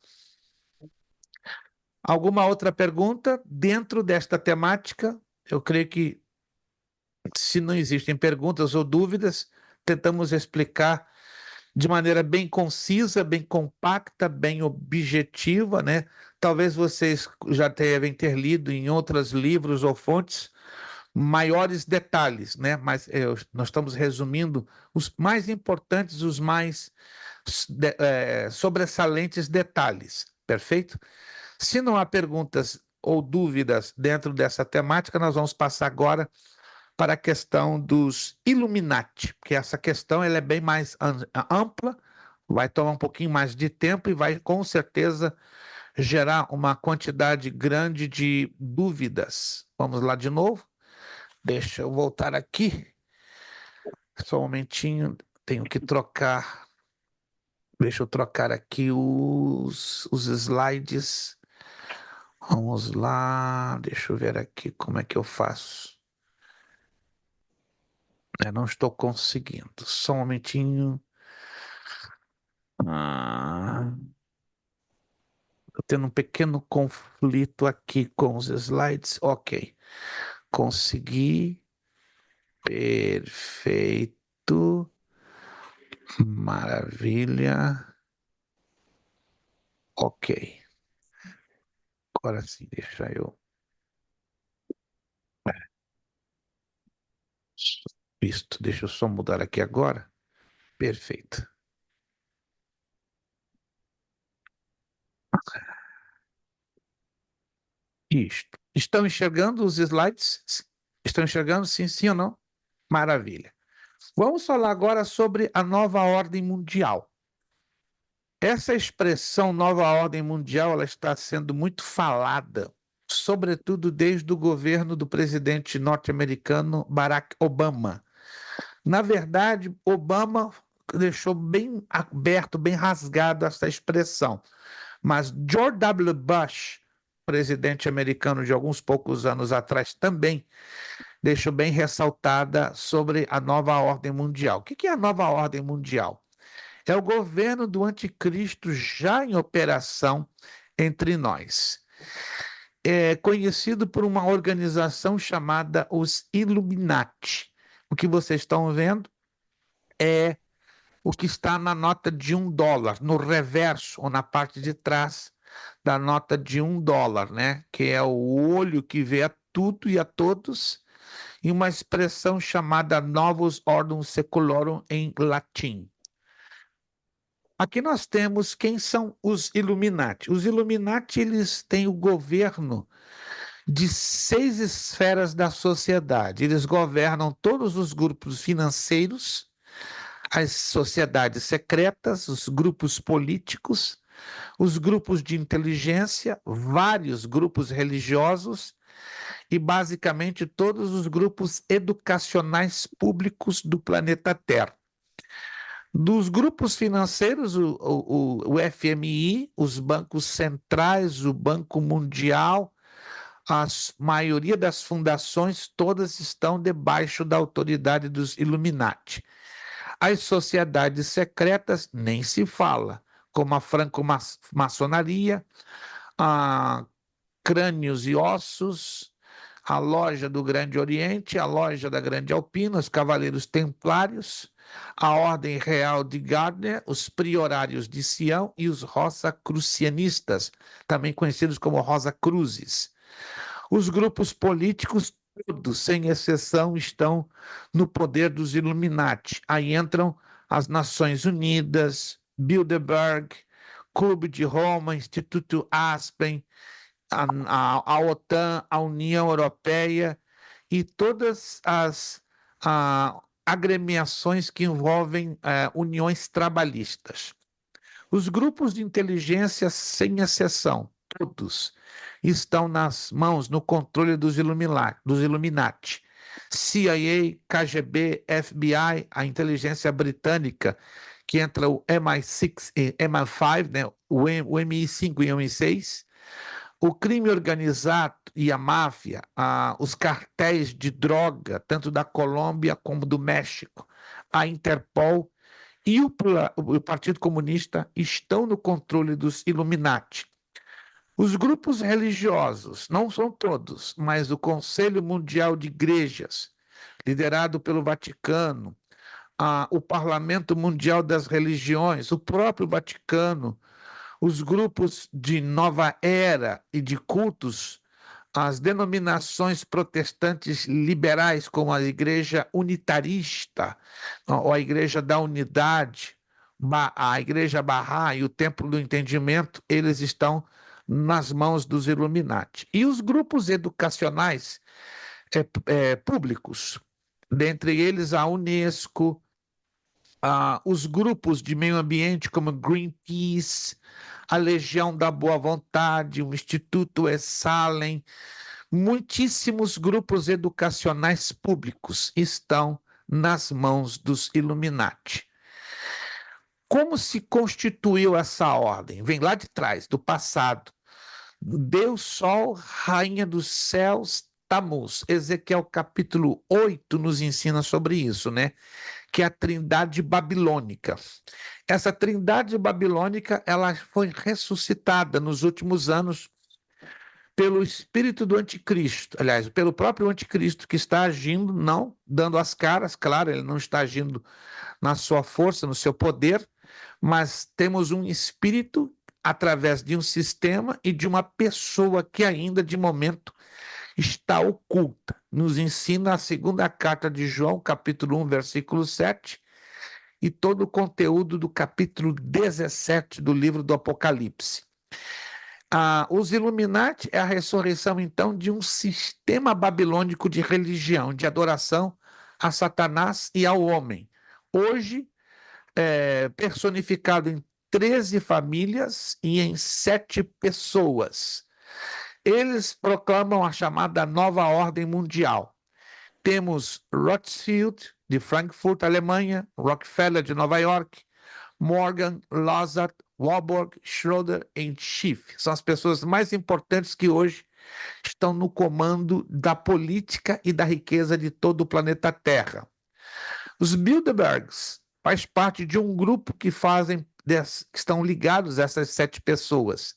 Alguma outra pergunta dentro desta temática? Eu creio que, se não existem perguntas ou dúvidas, tentamos explicar de maneira bem concisa, bem compacta, bem objetiva, né? Talvez vocês já devem ter lido em outros livros ou fontes maiores detalhes, né? Mas nós estamos resumindo os mais importantes, os mais sobressalentes detalhes, perfeito? Se não há perguntas ou dúvidas dentro dessa temática, nós vamos passar agora para a questão dos Illuminati, porque essa questão ela é bem mais ampla, vai tomar um pouquinho mais de tempo e vai com certeza gerar uma quantidade grande de dúvidas. Vamos lá de novo? Deixa eu voltar aqui. Só um momentinho, tenho que trocar. Deixa eu trocar aqui os slides. Vamos lá, deixa eu ver aqui como é que eu faço. Não estou conseguindo. Só um momentinho. Ah, estou tendo um pequeno conflito aqui com os slides. Ok, consegui. Perfeito. Maravilha. Ok. Agora sim, deixa eu. Visto. Deixa eu só mudar aqui agora. Perfeito. Isto. Estão enxergando os slides? Estão enxergando? Sim, sim ou não? Maravilha. Vamos falar agora sobre a nova ordem mundial. Essa expressão nova ordem mundial, ela está sendo muito falada, sobretudo desde o governo do presidente norte-americano Barack Obama. Na verdade, Obama deixou bem aberto, bem rasgado essa expressão. Mas George W. Bush, presidente americano de alguns poucos anos atrás, também deixou bem ressaltada sobre a nova ordem mundial. O que é a nova ordem mundial? É o governo do anticristo já em operação entre nós. É conhecido por uma organização chamada os Illuminati. O que vocês estão vendo é o que está na nota de $1, no reverso ou na parte de trás da nota de $1, né? Que é o olho que vê a tudo e a todos, e uma expressão chamada Novus Ordem Secularum em latim. Aqui nós temos quem são os Illuminati. Os Illuminati, eles têm o governo de 6 esferas da sociedade. Eles governam todos os grupos financeiros, as sociedades secretas, os grupos políticos, os grupos de inteligência, vários grupos religiosos e basicamente todos os grupos educacionais públicos do planeta Terra. Dos grupos financeiros, o FMI, os bancos centrais, o Banco Mundial, a maioria das fundações, todas estão debaixo da autoridade dos Illuminati. As sociedades secretas nem se fala, como a franco-maçonaria, a Crânios e Ossos, a Loja do Grande Oriente, a Loja da Grande Alpina, os Cavaleiros Templários, a Ordem Real de Gardner, os Priorários de Sião e os Rosacrucianistas, também conhecidos como Rosa Cruzes. Os grupos políticos, todos, sem exceção, estão no poder dos Illuminati. Aí entram as Nações Unidas, Bilderberg, Clube de Roma, Instituto Aspen, a OTAN, a União Europeia e todas as agremiações que envolvem uniões trabalhistas. Os grupos de inteligência, sem exceção, todos, estão nas mãos, no controle dos Illuminati. CIA, KGB, FBI, a inteligência britânica, que entra o MI6 e MI5, né, o MI5 e o MI6, o crime organizado e a máfia, os cartéis de droga, tanto da Colômbia como do México, a Interpol e o Partido Comunista estão no controle dos Illuminati. Os grupos religiosos, não são todos, mas o Conselho Mundial de Igrejas, liderado pelo Vaticano, o Parlamento Mundial das Religiões, o próprio Vaticano, os grupos de nova era e de cultos, as denominações protestantes liberais, como a Igreja Unitarista, ou a Igreja da Unidade, a Igreja Bahá'í e o Templo do Entendimento, eles estão nas mãos dos Illuminati. E os grupos educacionais públicos, dentre eles a Unesco, os grupos de meio ambiente como Greenpeace, a Legião da Boa Vontade, o Instituto Esalen, muitíssimos grupos educacionais públicos estão nas mãos dos Illuminati. Como se constituiu essa ordem? Vem lá de trás, do passado. Deus Sol, Rainha dos Céus, Tamuz. Ezequiel capítulo 8 nos ensina sobre isso, né? Que é a trindade babilônica. Essa trindade babilônica, ela foi ressuscitada nos últimos anos pelo espírito do anticristo, aliás, pelo próprio anticristo que está agindo, não dando as caras, claro, ele não está agindo na sua força, no seu poder, mas temos um espírito através de um sistema e de uma pessoa que ainda, de momento, está oculta. Nos ensina a segunda carta de João, capítulo 1, versículo 7, e todo o conteúdo do capítulo 17 do livro do Apocalipse. Os Illuminati é a ressurreição, então, de um sistema babilônico de religião, de adoração a Satanás e ao homem. Hoje, personificado em 13 famílias e em 7 pessoas. Eles proclamam a chamada Nova Ordem Mundial. Temos Rothschild, de Frankfurt, Alemanha, Rockefeller, de Nova York, Morgan, Lazard, Warburg, Schroeder e Schiff. São as pessoas mais importantes que hoje estão no comando da política e da riqueza de todo o planeta Terra. Os Bilderbergs faz parte de um grupo que estão ligados a essas 7 pessoas.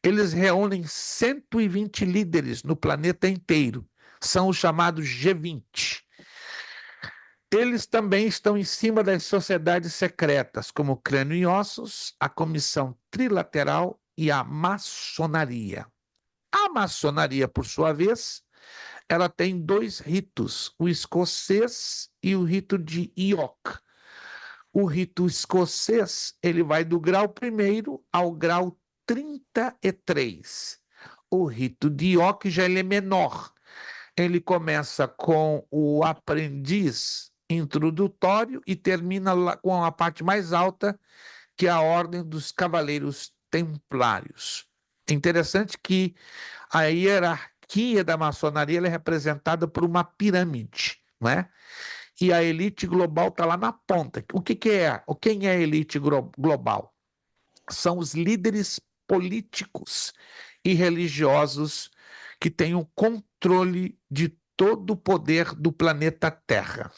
Eles reúnem 120 líderes no planeta inteiro. São os chamados G20. Eles também estão em cima das sociedades secretas, como o Crânio e Ossos, a Comissão Trilateral e a Maçonaria. A maçonaria, por sua vez, ela tem 2 ritos, o escocês e o rito de York. O rito escocês, ele vai do grau 1º ao grau 33. O rito de York já ele é menor. Ele começa com o aprendiz introdutório e termina lá com a parte mais alta, que é a Ordem dos Cavaleiros Templários. Interessante que a hierarquia da maçonaria ela é representada por uma pirâmide, não é? E a elite global está lá na ponta. O que é? Quem é a elite global? São os líderes políticos e religiosos que têm o controle de todo o poder do planeta Terra.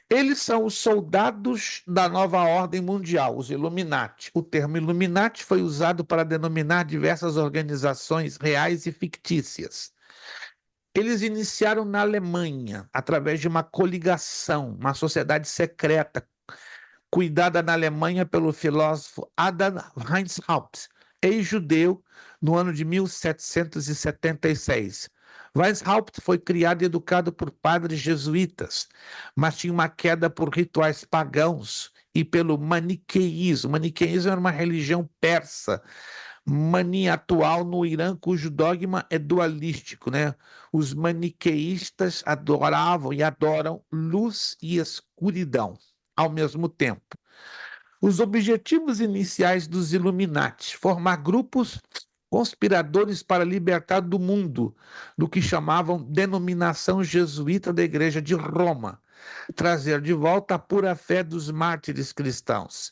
Eles são os soldados da nova ordem mundial, os Illuminati. O termo Illuminati foi usado para denominar diversas organizações reais e fictícias. Eles iniciaram na Alemanha, através de uma coligação, uma sociedade secreta, cuidada na Alemanha pelo filósofo Adam Weishaupt, ex-judeu, no ano de 1776. Weishaupt foi criado e educado por padres jesuítas, mas tinha uma queda por rituais pagãos e pelo maniqueísmo. O maniqueísmo era uma religião persa, mania atual no Irã, cujo dogma é dualístico, né? Os maniqueístas adoravam e adoram luz e escuridão ao mesmo tempo. Os objetivos iniciais dos Illuminati: formar grupos conspiradores para libertar do mundo, do que chamavam denominação jesuíta da Igreja de Roma, trazer de volta a pura fé dos mártires cristãos.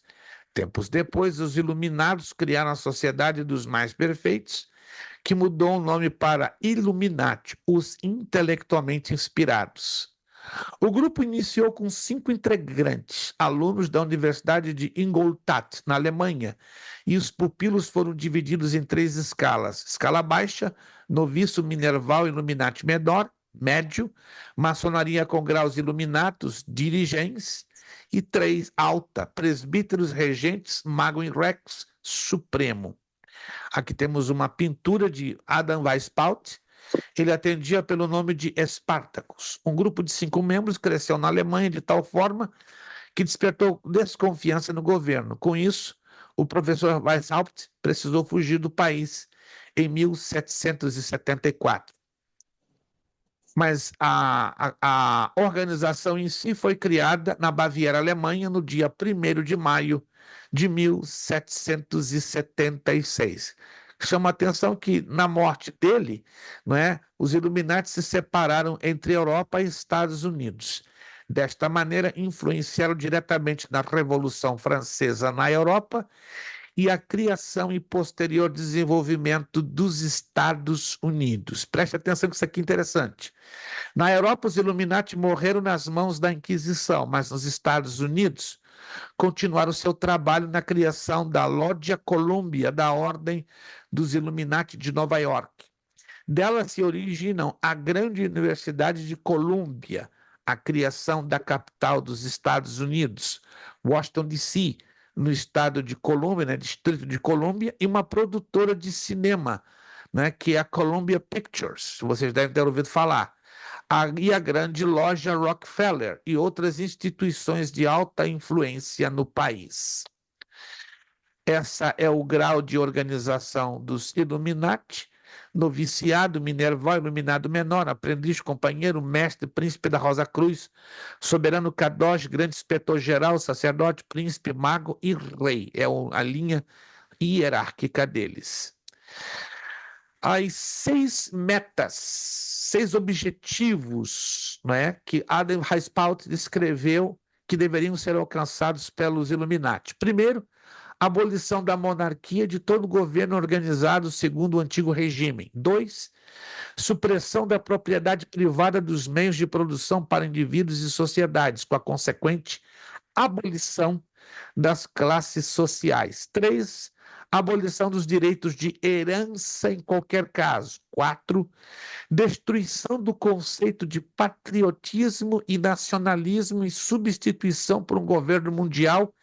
Tempos depois, os Iluminados criaram a Sociedade dos Mais Perfeitos, que mudou o nome para Illuminati, os intelectualmente inspirados. O grupo iniciou com 5 integrantes, alunos da Universidade de Ingolstadt, na Alemanha, e os pupilos foram divididos em 3 escalas: escala baixa, noviço, minerval, Illuminati menor, médio, maçonaria com graus iluminatos, dirigentes, e 3 alta, presbíteros, regentes, mago em rex, supremo. Aqui temos uma pintura de Adam Weishaupt. Ele atendia pelo nome de Spartacus. Um grupo de 5 membros cresceu na Alemanha de tal forma que despertou desconfiança no governo. Com isso, o professor Weishaupt precisou fugir do país em 1774. Mas a organização em si foi criada na Baviera, Alemanha, no dia 1º de maio de 1776. Chama a atenção que, na morte dele, não é, os Illuminati se separaram entre Europa e Estados Unidos. Desta maneira, influenciaram diretamente na Revolução Francesa na Europa e a criação e posterior desenvolvimento dos Estados Unidos. Preste atenção que isso aqui é interessante. Na Europa, os Illuminati morreram nas mãos da Inquisição, mas nos Estados Unidos continuaram seu trabalho na criação da Loggia Columbia, da Ordem dos Illuminati de Nova York. Dela se originam a grande Universidade de Colômbia, a criação da capital dos Estados Unidos, Washington, D.C., no estado de Colômbia, né, Distrito de Colômbia, e uma produtora de cinema, né, que é a Columbia Pictures, vocês devem ter ouvido falar. E a grande loja Rockefeller e outras instituições de alta influência no país. Essa é o grau de organização dos Illuminati. noviciado, minerval, iluminado menor, aprendiz, companheiro, mestre, príncipe da Rosa Cruz, soberano Kadosh, grande inspetor-geral, sacerdote, príncipe, mago e rei. É a linha hierárquica deles. As 6 metas, 6 objetivos, né, que Adam Weishaupt descreveu que deveriam ser alcançados pelos Illuminati. Primeiro, abolição da monarquia de todo governo organizado segundo o antigo regime. 2, supressão da propriedade privada dos meios de produção para indivíduos e sociedades, com a consequente abolição das classes sociais. 3, abolição dos direitos de herança em qualquer caso. 4, destruição do conceito de patriotismo e nacionalismo e substituição por um governo mundial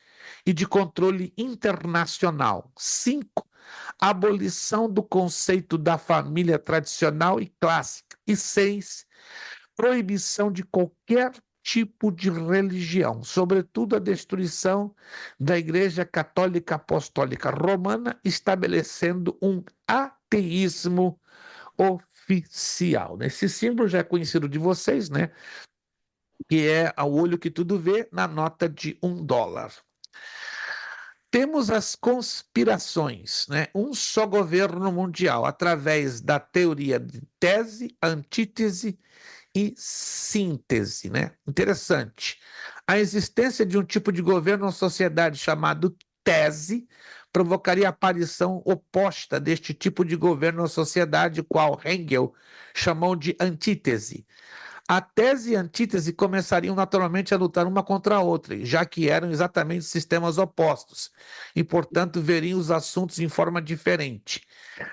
e de controle internacional. 5, abolição do conceito da família tradicional e clássica. E 6, proibição de qualquer tipo de religião, sobretudo a destruição da Igreja Católica Apostólica Romana, estabelecendo um ateísmo oficial. Esse símbolo já é conhecido de vocês, né? Que é o olho que tudo vê na nota de $1. Temos as conspirações, né? Um só governo mundial, através da teoria de tese, antítese e síntese, né? Interessante. A existência de um tipo de governo ou sociedade chamado tese provocaria a aparição oposta deste tipo de governo ou sociedade, qual Hegel chamou de antítese. A tese e a antítese começariam naturalmente a lutar uma contra a outra, já que eram exatamente sistemas opostos, e, portanto, veriam os assuntos em forma diferente.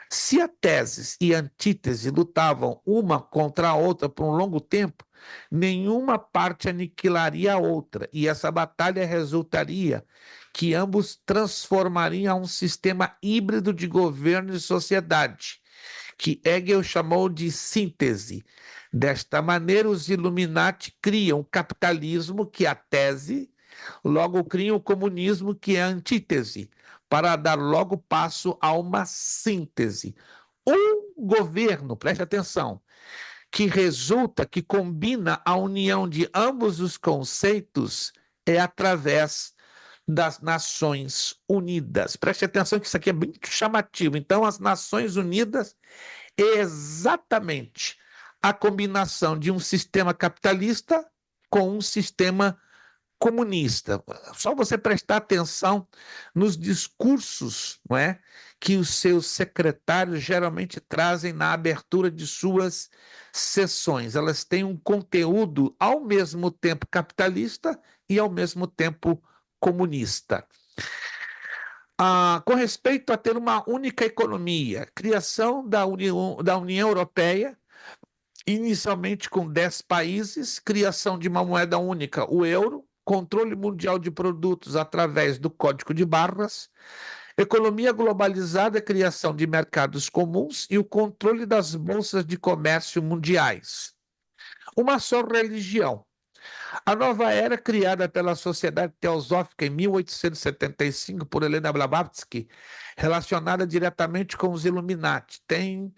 Se a tese e a antítese lutavam uma contra a outra por um longo tempo, nenhuma parte aniquilaria a outra, e essa batalha resultaria que ambos transformariam a um sistema híbrido de governo e sociedade, que Hegel chamou de síntese. Desta maneira, os Illuminati criam o capitalismo, que é a tese, logo criam o comunismo, que é a antítese, para dar logo passo a uma síntese. Um governo, preste atenção, que combina a união de ambos os conceitos é através das Nações Unidas. Preste atenção que isso aqui é muito chamativo. Então, as Nações Unidas é exatamente a combinação de um sistema capitalista com um sistema comunista. Só você prestar atenção nos discursos, não é, que os seus secretários geralmente trazem na abertura de suas sessões. Elas têm um conteúdo ao mesmo tempo capitalista e ao mesmo tempo comunista. Com respeito a ter uma única economia, criação da União Europeia, inicialmente com 10 países, criação de uma moeda única, o euro, controle mundial de produtos através do código de barras, economia globalizada, criação de mercados comuns e o controle das bolsas de comércio mundiais. Uma só religião. A nova era, criada pela Sociedade Teosófica em 1875 por Helena Blavatsky, relacionada diretamente com os Illuminati, tem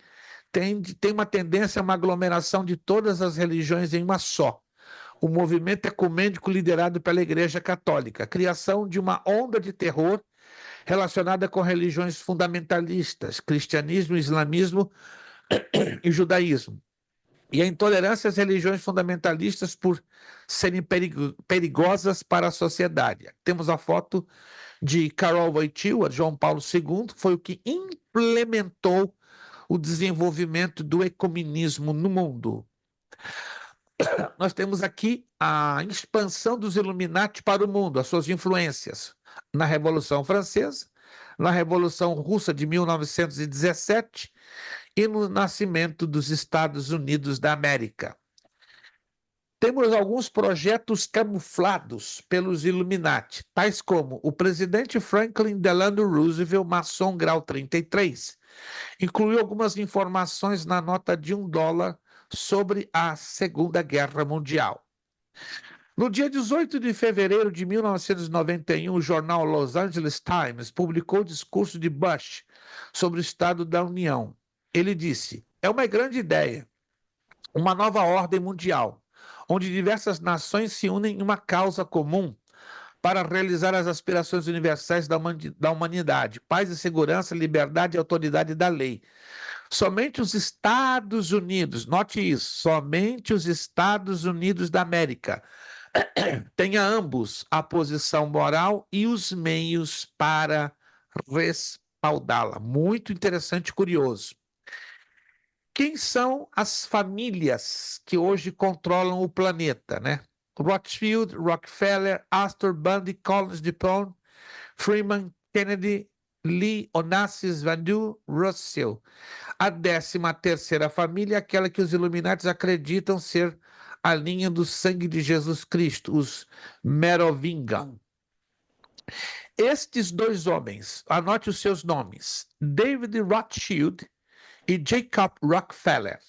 uma tendência a uma aglomeração de todas as religiões em uma só. O movimento ecumênico liderado pela Igreja Católica, a criação de uma onda de terror relacionada com religiões fundamentalistas, cristianismo, islamismo e judaísmo. E a intolerância às religiões fundamentalistas por serem perigosas para a sociedade. Temos a foto de Karol Wojtyła, João Paulo II, que foi o que implementou o desenvolvimento do ecumenismo no mundo. Nós temos aqui a expansão dos Illuminati para o mundo, as suas influências na Revolução Francesa, na Revolução Russa de 1917 e no nascimento dos Estados Unidos da América. Temos alguns projetos camuflados pelos Illuminati, tais como o presidente Franklin Delano Roosevelt, maçom grau 33, incluiu algumas informações na nota de $1 sobre a Segunda Guerra Mundial. No dia 18 de fevereiro de 1991, o jornal Los Angeles Times publicou o discurso de Bush sobre o Estado da União. ele disse: é uma grande ideia, uma nova ordem mundial, onde diversas nações se unem em uma causa comum para realizar as aspirações universais da humanidade, paz e segurança, liberdade e autoridade da lei. Somente os Estados Unidos, note isso, somente os Estados Unidos da América têm ambos a posição moral e os meios para respaldá-la. Muito interessante e curioso. Quem são as famílias que hoje controlam o planeta, né? Rothschild, Rockefeller, Astor, Bundy, Collins DuPont, Freeman, Kennedy, Lee, Onassis, Vandu, Russell. A 13ª família é aquela que os Illuminatis acreditam ser a linha do sangue de Jesus Cristo, os Merovingian. Estes dois homens, anote os seus nomes, David Rothschild e Jacob Rockefeller,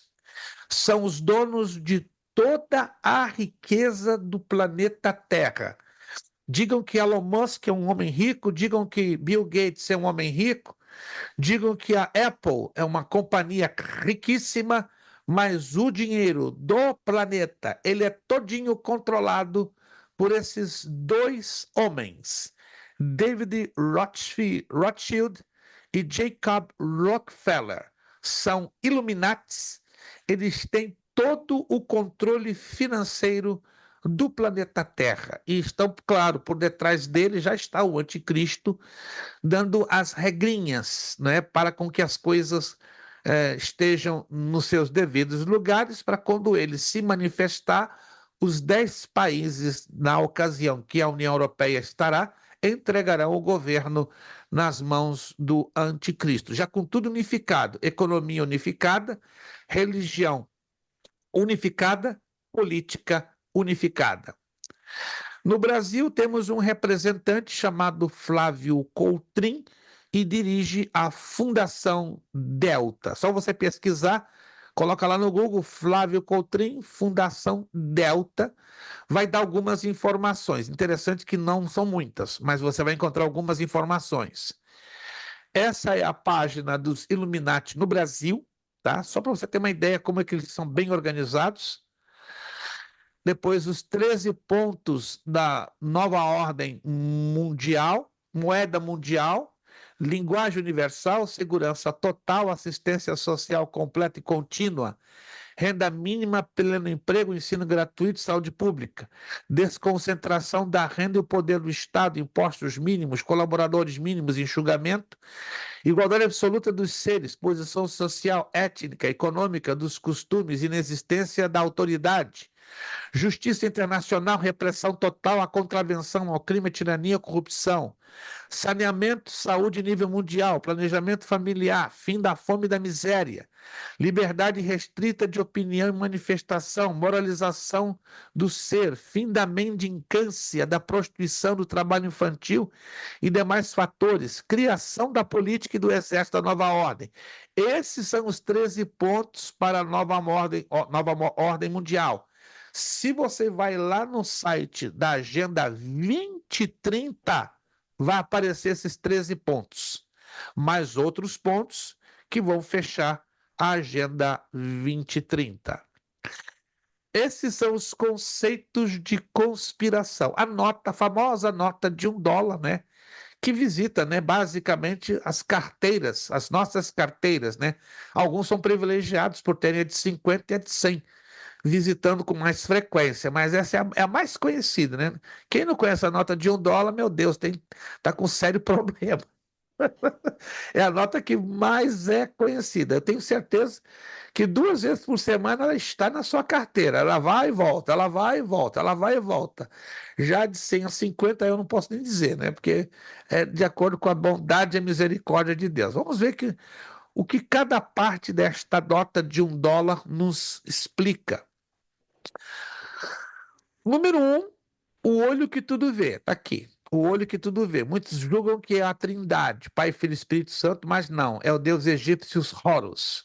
são os donos de toda a riqueza do planeta Terra. Digam que Elon Musk é um homem rico, digam que Bill Gates é um homem rico, digam que a Apple é uma companhia riquíssima, mas o dinheiro do planeta, ele é todinho controlado por esses dois homens, David Rothschild e Jacob Rockefeller. São Illuminatis, eles têm todo o controle financeiro do planeta Terra. E estão, claro, por detrás dele já está o anticristo, dando as regrinhas, né, para com que as coisas estejam nos seus devidos lugares, para quando ele se manifestar, os 10 países, na ocasião que a União Europeia estará, entregarão o governo nas mãos do anticristo, já com tudo unificado, economia unificada, religião unificada, política unificada. No Brasil, temos um representante chamado Flávio Coutrin e dirige a Fundação Delta. Só você pesquisar, coloca lá no Google Flávio Coutrin, Fundação Delta, vai dar algumas informações. Interessante que não são muitas, mas você vai encontrar algumas informações. Essa é a página dos Illuminati no Brasil, tá? Só para você ter uma ideia como é que eles são bem organizados. Depois, os 13 pontos da nova ordem mundial, moeda mundial, linguagem universal, segurança total, assistência social completa e contínua, renda mínima, pleno emprego, ensino gratuito, saúde pública, desconcentração da renda e o poder do Estado, impostos mínimos, colaboradores mínimos, enxugamento, igualdade absoluta dos seres, posição social, étnica, econômica, dos costumes, inexistência da autoridade, justiça internacional, repressão total, a contravenção ao crime, tirania, corrupção, saneamento, saúde nível mundial, planejamento familiar, fim da fome e da miséria, liberdade restrita de opinião e manifestação, moralização do ser, fim da mendicância, da prostituição, do trabalho infantil e demais fatores, criação da política e do exército da nova ordem. Esses são os 13 pontos para a nova ordem mundial. Se você vai lá no site da Agenda 2030, vai aparecer esses 13 pontos, mais outros pontos que vão fechar a Agenda 2030. Esses são os conceitos de conspiração. A famosa nota de $1, né? Que visita, né, basicamente as carteiras, as nossas carteiras, né? Alguns são privilegiados por terem a de 50 e a de 100, visitando com mais frequência, mas essa é a mais conhecida, né? Quem não conhece a nota de $1, meu Deus, tá com sério problema. É a nota que mais é conhecida. Eu tenho certeza que 2 vezes por semana ela está na sua carteira. Ela vai e volta, ela vai e volta, ela vai e volta. Já de 100 a 50 eu não posso nem dizer, né? Porque é de acordo com a bondade e a misericórdia de Deus. Vamos ver o que cada parte desta nota de $1 nos explica. Número 1, o olho que tudo vê. Está aqui. O olho que tudo vê. Muitos julgam que é a Trindade, Pai, Filho e Espírito Santo, mas não. É o deus egípcio Horus.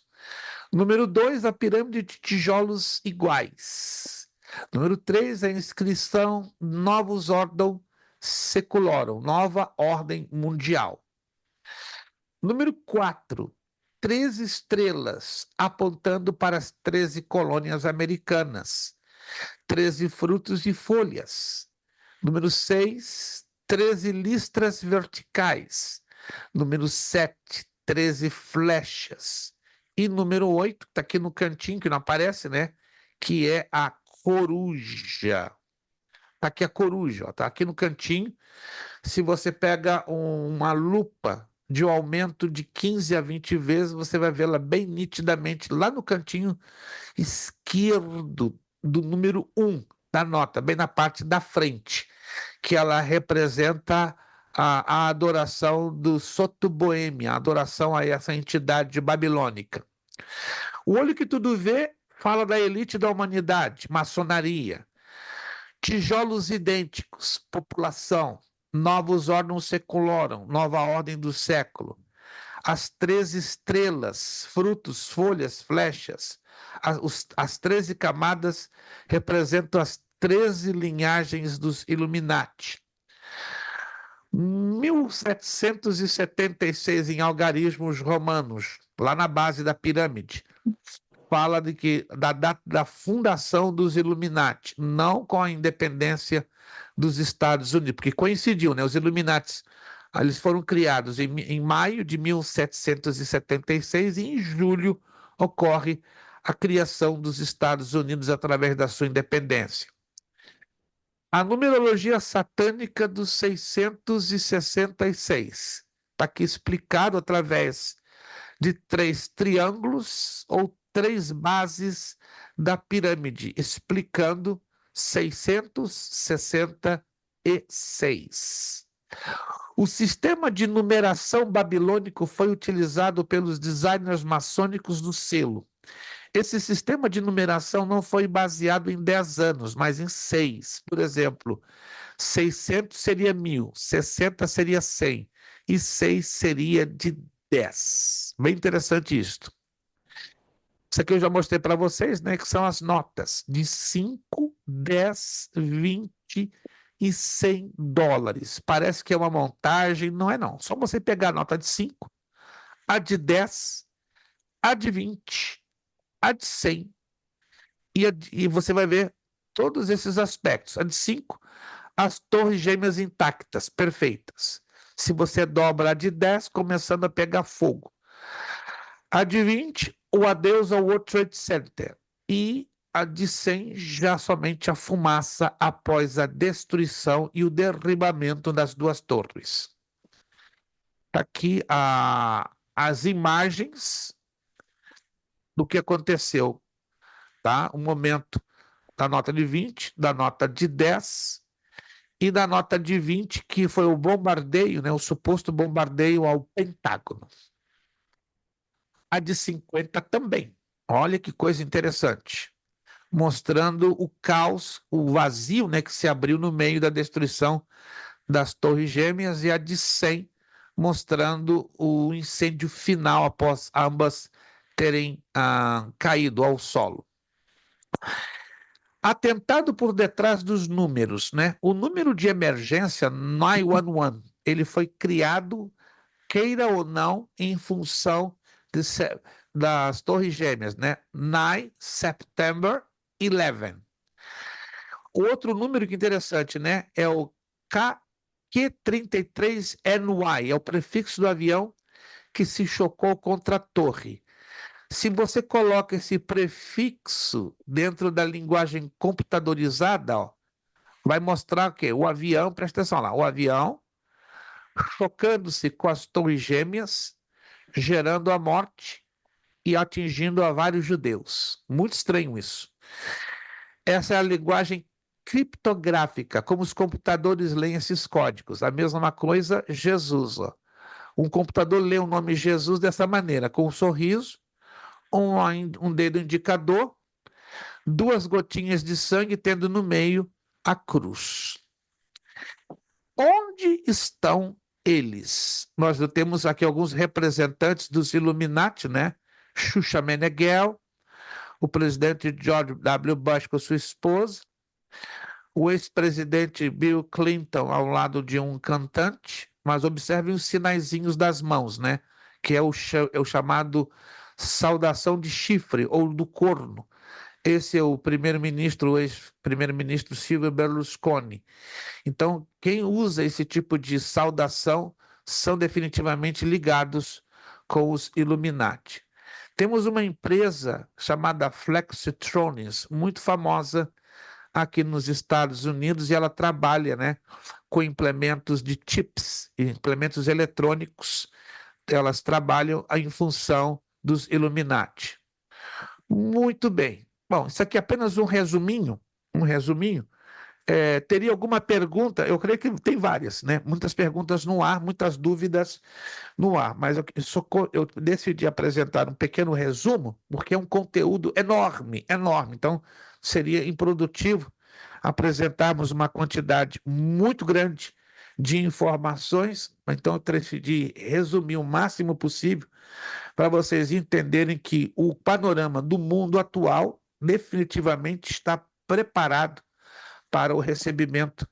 Número 2, a pirâmide de tijolos iguais. Número 3, a inscrição Novus Ordo Secularum, nova ordem mundial. Número 4, 13 estrelas apontando para as 13 colônias americanas, 13 frutos e folhas. Número 6, 13 listras verticais. Número 7, 13 flechas. E número 8, está aqui no cantinho, que não aparece, né? Que é a coruja. Tá aqui a coruja, ó, tá aqui no cantinho. Se você pega uma lupa de um aumento de 15 a 20 vezes, você vai vê-la bem nitidamente lá no cantinho esquerdo do número 1 da nota, bem na parte da frente, que ela representa a adoração do Sotoboêmia, a adoração a essa entidade babilônica. O olho que tudo vê fala da elite da humanidade, maçonaria. Tijolos idênticos, população, novos órgãos secularam, nova ordem do século. As 13 estrelas, frutos, folhas, flechas, as 13 camadas representam as 13 linhagens dos Illuminati. 1776 em algarismos romanos, lá na base da pirâmide, fala da fundação dos Illuminati, não com a independência dos Estados Unidos, porque coincidiu, né? Os Illuminati, eles foram criados em maio de 1776 e em julho ocorre a criação dos Estados Unidos através da sua independência. A numerologia satânica dos 666 está aqui explicado através de 3 triângulos ou 3 bases da pirâmide, explicando 666. O sistema de numeração babilônico foi utilizado pelos designers maçônicos do selo. Esse sistema de numeração não foi baseado em 10 anos, mas em 6. Por exemplo, 600 seria 1000, 60 seria 100 e 6 seria de 10. Bem interessante isto. Isso aqui eu já mostrei para vocês, né, que são as notas de 5, 10, 20 e 100 dólares. Parece que é uma montagem, não é não. Só você pegar a nota de 5, a de 10, a de 20, a de 100 e você vai ver todos esses aspectos. A de 5, as torres gêmeas intactas, perfeitas. Se você dobra a de 10, começando a pegar fogo. A de 20, o adeus ao World Trade Center. E a de 100, já somente a fumaça após a destruição e o derribamento das duas torres. Aqui as imagens do que aconteceu, tá? O momento da nota de 20, da nota de 10 e da nota de 20, que foi o bombardeio, né, o suposto bombardeio ao Pentágono. A de 50 também. Olha que coisa interessante. Mostrando o caos, o vazio, né, que se abriu no meio da destruição das Torres Gêmeas, e a de 100 mostrando o incêndio final após ambas terem caído ao solo. Atentado por detrás dos números, né? O número de emergência 911, ele foi criado, queira ou não, em função das Torres Gêmeas, né? 9 September 11. O outro número que interessante, né? É o Q-33NY, é o prefixo do avião que se chocou contra a torre. Se você coloca esse prefixo dentro da linguagem computadorizada, ó, vai mostrar o quê? O avião, presta atenção lá, o avião chocando-se com as torres gêmeas, gerando a morte e atingindo a vários judeus. Muito estranho isso. Essa é a linguagem criptográfica, como os computadores leem esses códigos. A mesma coisa, Jesus. Ó. Um computador lê o nome Jesus dessa maneira, com um sorriso, um dedo indicador, 2 gotinhas de sangue, tendo no meio a cruz. Onde estão eles? Nós temos aqui alguns representantes dos Illuminati, né? Xuxa Meneghel, o presidente George W. Bush com sua esposa, o ex-presidente Bill Clinton ao lado de um cantante, mas observem os sinaizinhos das mãos, né? que é é o chamado saudação de chifre ou do corno. Esse é o primeiro-ministro, o ex-primeiro-ministro Silvio Berlusconi. Então, quem usa esse tipo de saudação são definitivamente ligados com os Illuminati. Temos uma empresa chamada Flexitronics, muito famosa aqui nos Estados Unidos, e ela trabalha, né, com implementos de chips, implementos eletrônicos. Elas trabalham em função dos Illuminati. Muito bem. Bom, isso aqui é apenas um resuminho. Teria alguma pergunta? Eu creio que tem várias, né? Muitas perguntas no ar, muitas dúvidas no ar, mas eu decidi apresentar um pequeno resumo, porque é um conteúdo enorme, enorme. Então, seria improdutivo apresentarmos uma quantidade muito grande de informações. Então, eu decidi resumir o máximo possível para vocês entenderem que o panorama do mundo atual definitivamente está preparado para o recebimento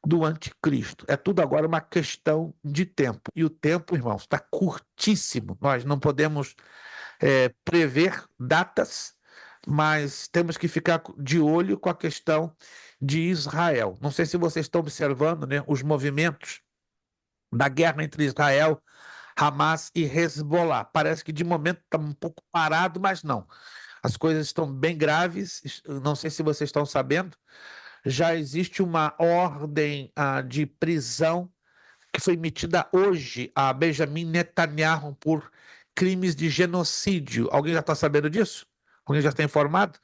do anticristo. É tudo agora uma questão de tempo. E o tempo, irmãos, está curtíssimo. Nós não podemos prever datas, mas temos que ficar de olho com a questão de Israel. Não sei se vocês estão observando, né, os movimentos da guerra entre Israel, Hamas e Hezbollah. Parece que de momento está um pouco parado, mas não. As coisas estão bem graves. Não sei se vocês estão sabendo. Já existe uma ordem de prisão que foi emitida hoje a Benjamin Netanyahu por crimes de genocídio. Alguém já está sabendo disso? Alguém já está informado?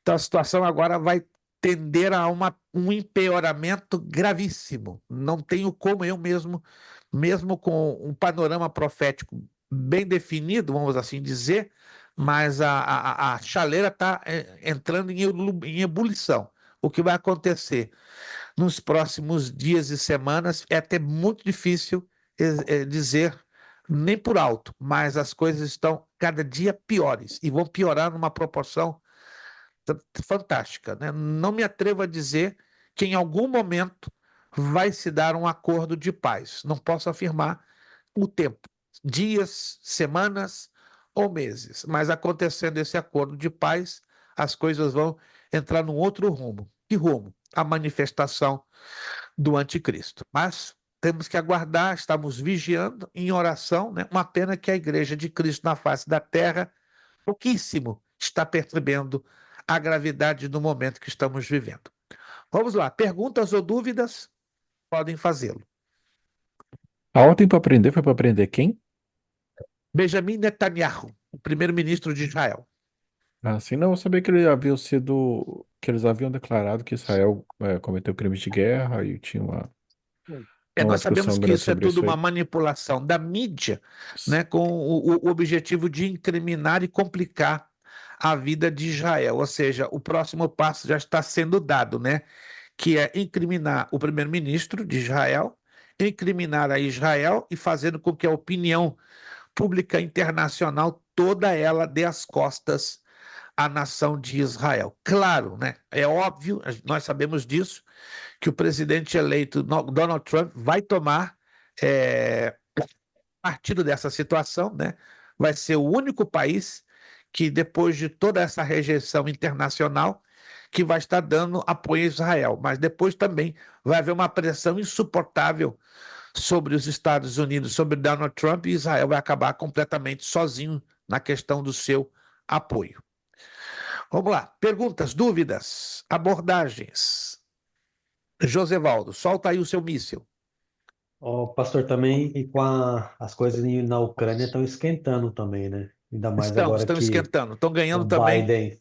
Então a situação agora vai tender a um empeoramento gravíssimo. Não tenho como eu mesmo, mesmo com um panorama profético bem definido, vamos assim dizer, mas a chaleira está entrando em ebulição. O que vai acontecer nos próximos dias e semanas é até muito difícil dizer nem por alto, mas as coisas estão cada dia piores e vão piorar numa proporção fantástica, né? Não me atrevo a dizer que em algum momento vai se dar um acordo de paz. Não posso afirmar o tempo, dias, semanas ou meses, mas acontecendo esse acordo de paz, as coisas vão entrar num outro rumo. Que rumo? A manifestação do anticristo. Mas temos que aguardar, estamos vigiando em oração, né? Uma pena que a igreja de Cristo na face da terra, pouquíssimo, está percebendo a gravidade do momento que estamos vivendo. Vamos lá, perguntas ou dúvidas? Podem fazê-lo. A ordem para prender foi para prender quem? Benjamin Netanyahu, o primeiro-ministro de Israel. Assim, não, eu sabia que ele havia sido, que eles haviam declarado que Israel cometeu crimes de guerra e tinha uma Nós sabemos discussão que grande isso é sobre tudo isso uma aí. manipulação da mídia, né, com o objetivo de incriminar e complicar a vida de Israel. Ou seja, o próximo passo já está sendo dado, né, que é incriminar o primeiro-ministro de Israel, incriminar a Israel e fazendo com que a opinião pública internacional toda ela dê as costas à nação de Israel. Claro, né? É óbvio, nós sabemos disso, que o presidente eleito Donald Trump vai tomar partido dessa situação, né? Vai ser o único país que, depois de toda essa rejeição internacional, que vai estar dando apoio a Israel. Mas depois também vai haver uma pressão insuportável sobre os Estados Unidos, sobre Donald Trump, e Israel vai acabar completamente sozinho na questão do seu apoio. Vamos lá. Perguntas, dúvidas, abordagens. Josevaldo, solta aí o seu míssil. Ó, pastor, também e com as coisas na Ucrânia estão esquentando também, né? Ainda mais agora Estão que esquentando, estão o ganhando também. Biden,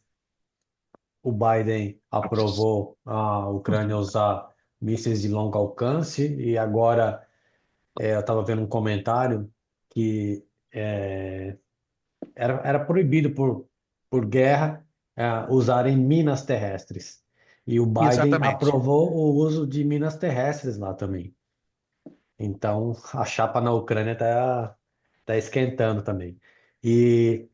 o Biden aprovou a Ucrânia usar mísseis de longo alcance e agora eu estava vendo um comentário que era proibido por guerra usarem minas terrestres. E o Biden Exatamente. aprovou o uso de minas terrestres lá também. Então, a chapa na Ucrânia tá esquentando também. E,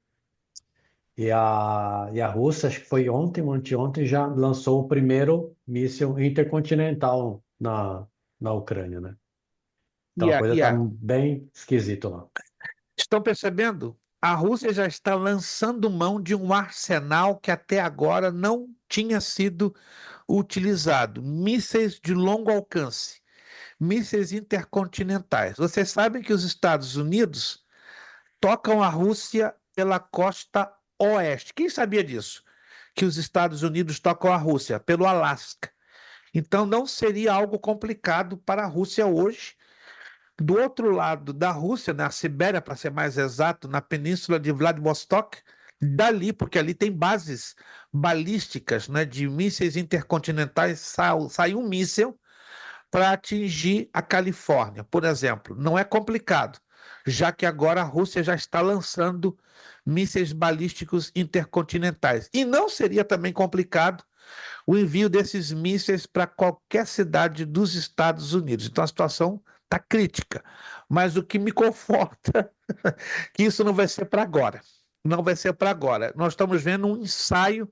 e a Rússia, acho que foi ontem ou anteontem, já lançou o primeiro míssil intercontinental na Ucrânia, né? Então E a a, coisa e tá a, bem esquisita lá. Estão percebendo? A Rússia já está lançando mão de um arsenal que até agora não tinha sido utilizado. Mísseis de longo alcance, mísseis intercontinentais. Vocês sabem que os Estados Unidos tocam a Rússia pela costa oeste. Quem sabia disso? Que os Estados Unidos tocam a Rússia pelo Alasca. Então não seria algo complicado para a Rússia hoje. Do outro lado da Rússia, na Sibéria, para ser mais exato, na península de Vladivostok, dali, porque ali tem bases balísticas, né, de mísseis intercontinentais, sai um míssil para atingir a Califórnia, por exemplo. Não é complicado, já que agora a Rússia já está lançando mísseis balísticos intercontinentais. E não seria também complicado o envio desses mísseis para qualquer cidade dos Estados Unidos. Então a situação está crítica. Mas o que me conforta é que isso não vai ser para agora. Não vai ser para agora. Nós estamos vendo um ensaio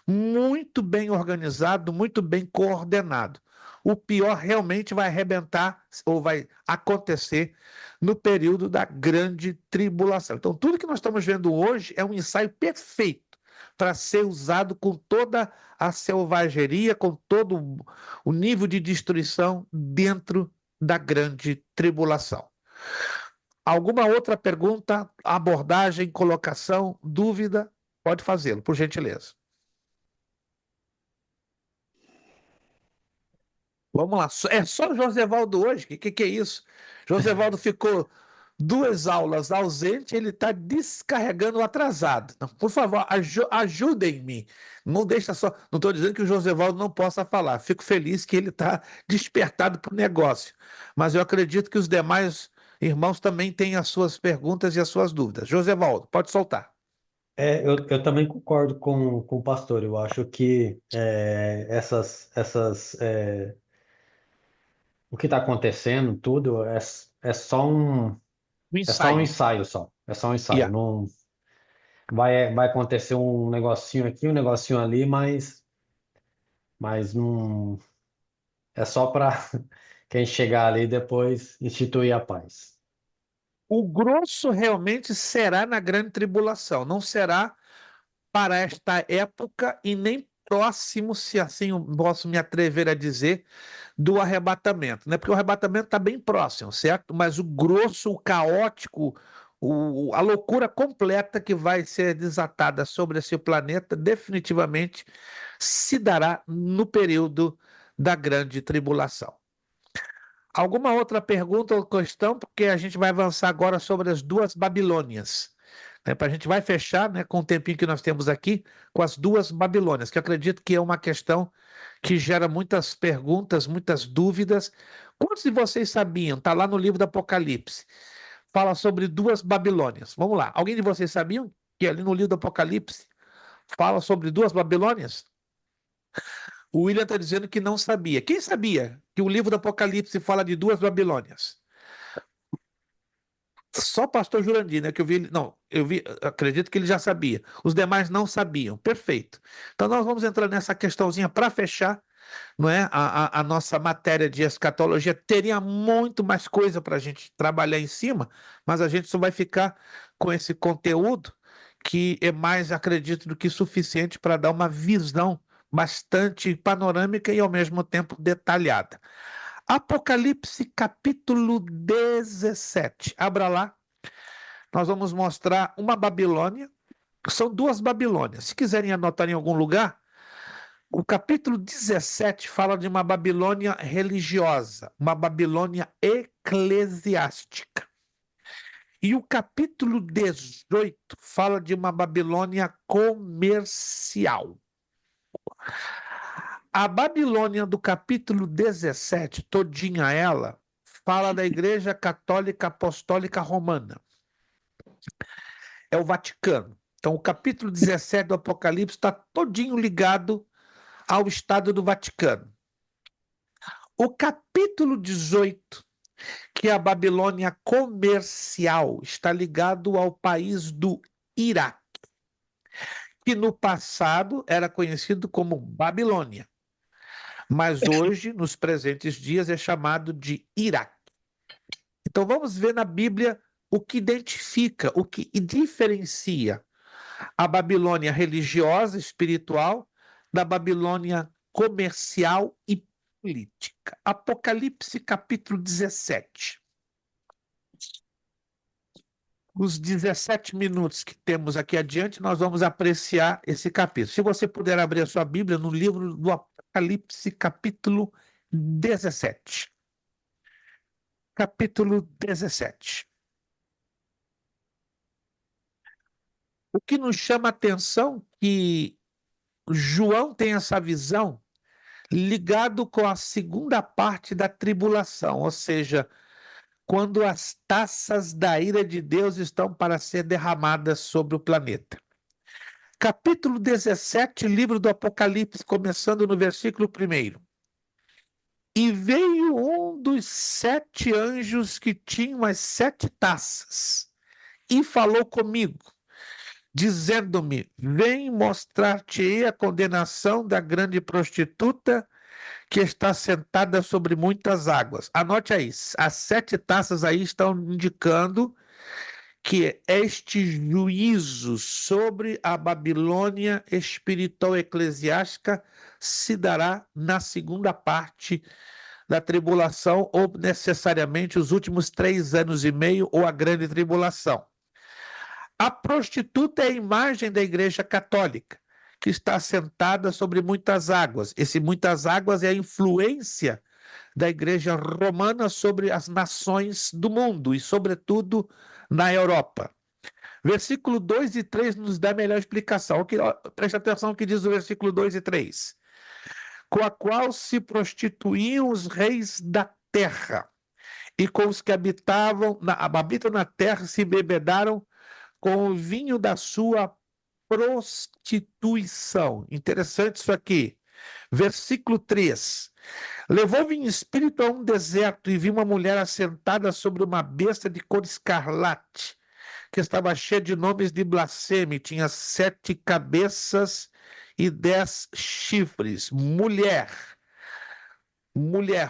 muito bem organizado, muito bem coordenado. O pior realmente vai arrebentar ou vai acontecer no período da grande tribulação. Então, tudo que nós estamos vendo hoje é um ensaio perfeito para ser usado com toda a selvageria, com todo o nível de destruição dentro da grande tribulação. Alguma outra pergunta, abordagem, colocação, dúvida? Pode fazê-lo, por gentileza. Vamos lá. É só o Josevaldo hoje? O que é isso? Josevaldo ficou 2 aulas ausente, ele está descarregando o atrasado. Então, por favor, ajudem-me. Não deixa só. Não estou dizendo que o Josevaldo não possa falar. Fico feliz que ele está despertado para o negócio. Mas eu acredito que os demais irmãos também têm as suas perguntas e as suas dúvidas. Josevaldo, pode soltar. Eu também concordo com o pastor. Eu acho que o que está acontecendo, tudo, é só um, O é só um ensaio. ensaio só. É só um ensaio. Yeah. Não vai acontecer um negocinho aqui, um negocinho ali, mas não é só para quem chegar ali depois instituir a paz. O grosso realmente será na grande tribulação, não será para esta época e nem próximo, se assim eu posso me atrever a dizer, do arrebatamento, né? Porque o arrebatamento está bem próximo, certo? Mas o grosso, o caótico, a loucura completa que vai ser desatada sobre esse planeta, definitivamente se dará no período da grande tribulação. Alguma outra pergunta ou questão? Porque a gente vai avançar agora sobre as duas Babilônias. Né? A gente vai fechar, né, com o tempinho que nós temos aqui, com as duas Babilônias, que eu acredito que é uma questão que gera muitas perguntas, muitas dúvidas. Quantos de vocês sabiam? Está lá no livro do Apocalipse. Fala sobre duas Babilônias. Vamos lá. Alguém de vocês sabiam que ali no livro do Apocalipse fala sobre duas Babilônias? O William está dizendo que não sabia. Quem sabia que o livro do Apocalipse fala de duas Babilônias? Só o pastor Jurandir, né? Que eu vi, não, eu vi, acredito que ele já sabia. Os demais não sabiam. Perfeito. Então nós vamos entrar nessa questãozinha para fechar, não é? A nossa matéria de escatologia teria muito mais coisa para a gente trabalhar em cima, mas a gente só vai ficar com esse conteúdo que é mais, acredito, do que suficiente para dar uma visão bastante panorâmica e ao mesmo tempo detalhada. Apocalipse capítulo 17. Abra lá. Nós vamos mostrar uma Babilônia. São duas Babilônias. Se quiserem anotar em algum lugar, o capítulo 17 fala de uma Babilônia religiosa, uma Babilônia eclesiástica. E o capítulo 18 fala de uma Babilônia comercial. A Babilônia do capítulo 17, todinha ela, fala da Igreja Católica Apostólica Romana. É o Vaticano. Então, o capítulo 17 do Apocalipse está todinho ligado ao Estado do Vaticano. O capítulo 18, que é a Babilônia comercial, está ligado ao país do Iraque, que no passado era conhecido como Babilônia, mas hoje, nos presentes dias, é chamado de Iraque. Então vamos ver na Bíblia o que identifica, o que diferencia a Babilônia religiosa, espiritual, da Babilônia comercial e política. Apocalipse capítulo 17. Os 17 minutos que temos aqui adiante, nós vamos apreciar esse capítulo. Se você puder abrir a sua Bíblia no livro do Apocalipse, capítulo 17. Capítulo 17. O que nos chama a atenção é que João tem essa visão ligado com a segunda parte da tribulação, ou seja, quando as taças da ira de Deus estão para ser derramadas sobre o planeta. Capítulo 17, livro do Apocalipse, começando no versículo 1. E veio um dos 7 anjos que tinham as 7 taças e falou comigo, dizendo-me: vem mostrar-te-ei a condenação da grande prostituta que está sentada sobre muitas águas. Anote aí, as 7 taças aí estão indicando que este juízo sobre a Babilônia espiritual eclesiástica se dará na segunda parte da tribulação, ou necessariamente os últimos 3 anos e meio, ou a grande tribulação. A prostituta é a imagem da Igreja Católica, que está sentada sobre muitas águas. Esse muitas águas é a influência da Igreja Romana sobre as nações do mundo e, sobretudo, na Europa. Versículo 2 e 3 nos dá a melhor explicação. Preste atenção no que diz o versículo 2 e 3. Com a qual se prostituíam os reis da terra, e com os que habitam na terra se bebedaram com o vinho da sua prostituição. Interessante isso aqui. Versículo 3. Levou-me em espírito a um deserto e vi uma mulher assentada sobre uma besta de cor escarlate, que estava cheia de nomes de blasfêmia, tinha 7 cabeças e 10 chifres. Mulher,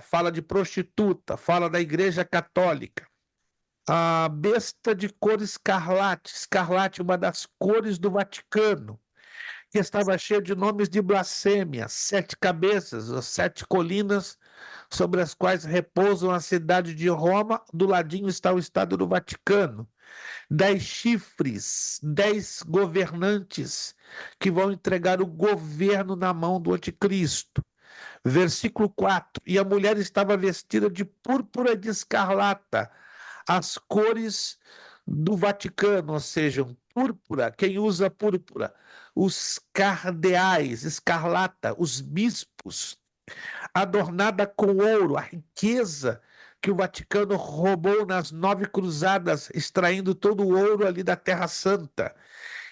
fala de prostituta, fala da Igreja Católica. A besta de cor escarlate, uma das cores do Vaticano, que estava cheia de nomes de blasfêmia, 7 cabeças, as 7 colinas sobre as quais repousam a cidade de Roma, do ladinho está o estado do Vaticano. 10 chifres, 10 governantes que vão entregar o governo na mão do anticristo. Versículo 4, e a mulher estava vestida de púrpura de escarlata, as cores do Vaticano, ou seja, púrpura, quem usa púrpura? Os cardeais, escarlata, os bispos, adornada com ouro, a riqueza que o Vaticano roubou nas 9 cruzadas, extraindo todo o ouro ali da Terra Santa,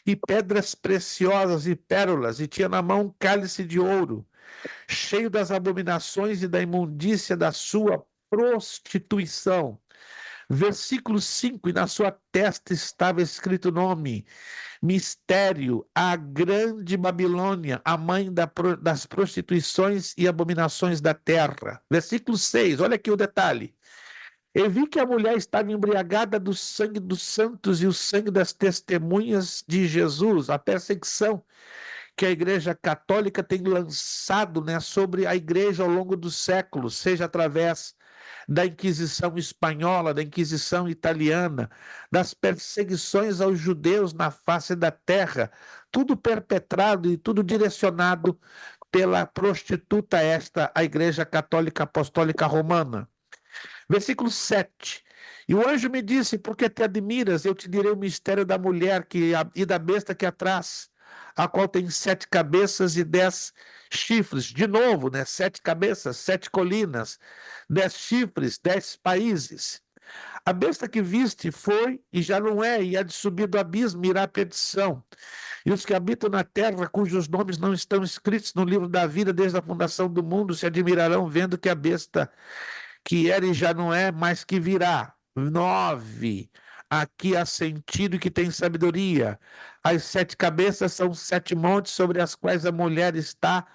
e pedras preciosas e pérolas, e tinha na mão um cálice de ouro, cheio das abominações e da imundícia da sua prostituição. Versículo 5, e na sua testa estava escrito o nome, mistério, a grande Babilônia, a mãe das prostituições e abominações da terra. Versículo 6, olha aqui o detalhe. Eu vi que a mulher estava embriagada do sangue dos santos e o sangue das testemunhas de Jesus, a perseguição que a Igreja Católica tem lançado, né, sobre a Igreja ao longo dos séculos, seja através da Inquisição espanhola, da Inquisição italiana, das perseguições aos judeus na face da terra, tudo perpetrado e tudo direcionado pela prostituta a Igreja Católica Apostólica Romana. Versículo 7. E o anjo me disse, porque te admiras, eu te direi o mistério da mulher e da besta que atrás, a qual tem 7 cabeças e 10 chifres. De novo, né? 7 cabeças, 7 colinas, 10 chifres, 10 países. A besta que viste foi e já não é, e há de subir do abismo, irá à perdição. E os que habitam na terra, cujos nomes não estão escritos no livro da vida desde a fundação do mundo, se admirarão vendo que a besta que era e já não é, mas que virá. 9. Aqui há sentido que tem sabedoria. As 7 cabeças são 7 montes sobre as quais a mulher está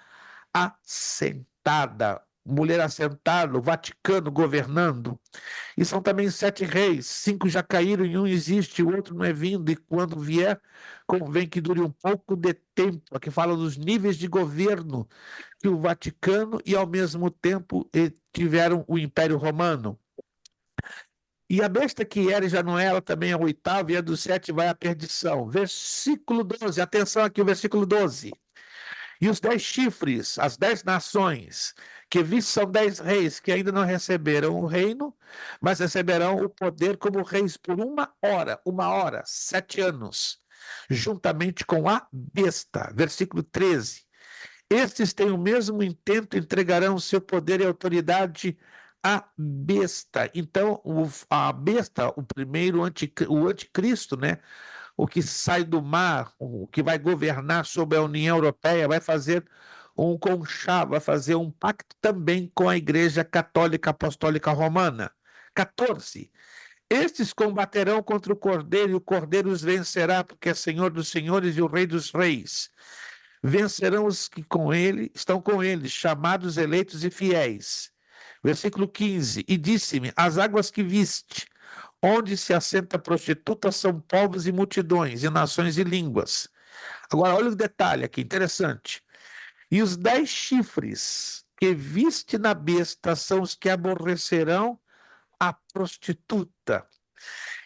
assentada. mulher assentada, o Vaticano governando. E são também 7 reis, 5 já caíram e um existe, o outro não é vindo, e quando vier, convém que dure um pouco de tempo. Aqui fala dos níveis de governo que o Vaticano e, ao mesmo tempo, tiveram o Império Romano. E a besta que era e já não é, ela também é o oitavo, e a do 7 vai à perdição. Versículo 12, atenção aqui, o versículo 12. E os 10 chifres, as 10 nações, que vistos são 10 reis que ainda não receberam o reino, mas receberão o poder como reis por 1 hora, 7 anos, juntamente com a besta. Versículo 13. Estes têm o mesmo intento, entregarão o seu poder e autoridade à besta. Então, a besta, o primeiro o anticristo, né? O que sai do mar, o que vai governar sobre a União Europeia, vai fazer um conchavo, vai fazer um pacto também com a Igreja Católica Apostólica Romana. 14. Estes combaterão contra o Cordeiro, e o Cordeiro os vencerá, porque é Senhor dos senhores e o Rei dos reis. Vencerão os que estão com ele, chamados, eleitos e fiéis. Versículo 15. E disse-me: as águas que viste, onde se assenta a prostituta, são povos e multidões, e nações e línguas. Agora, olha o detalhe aqui, interessante. E os 10 chifres que viste na besta são os que aborrecerão a prostituta,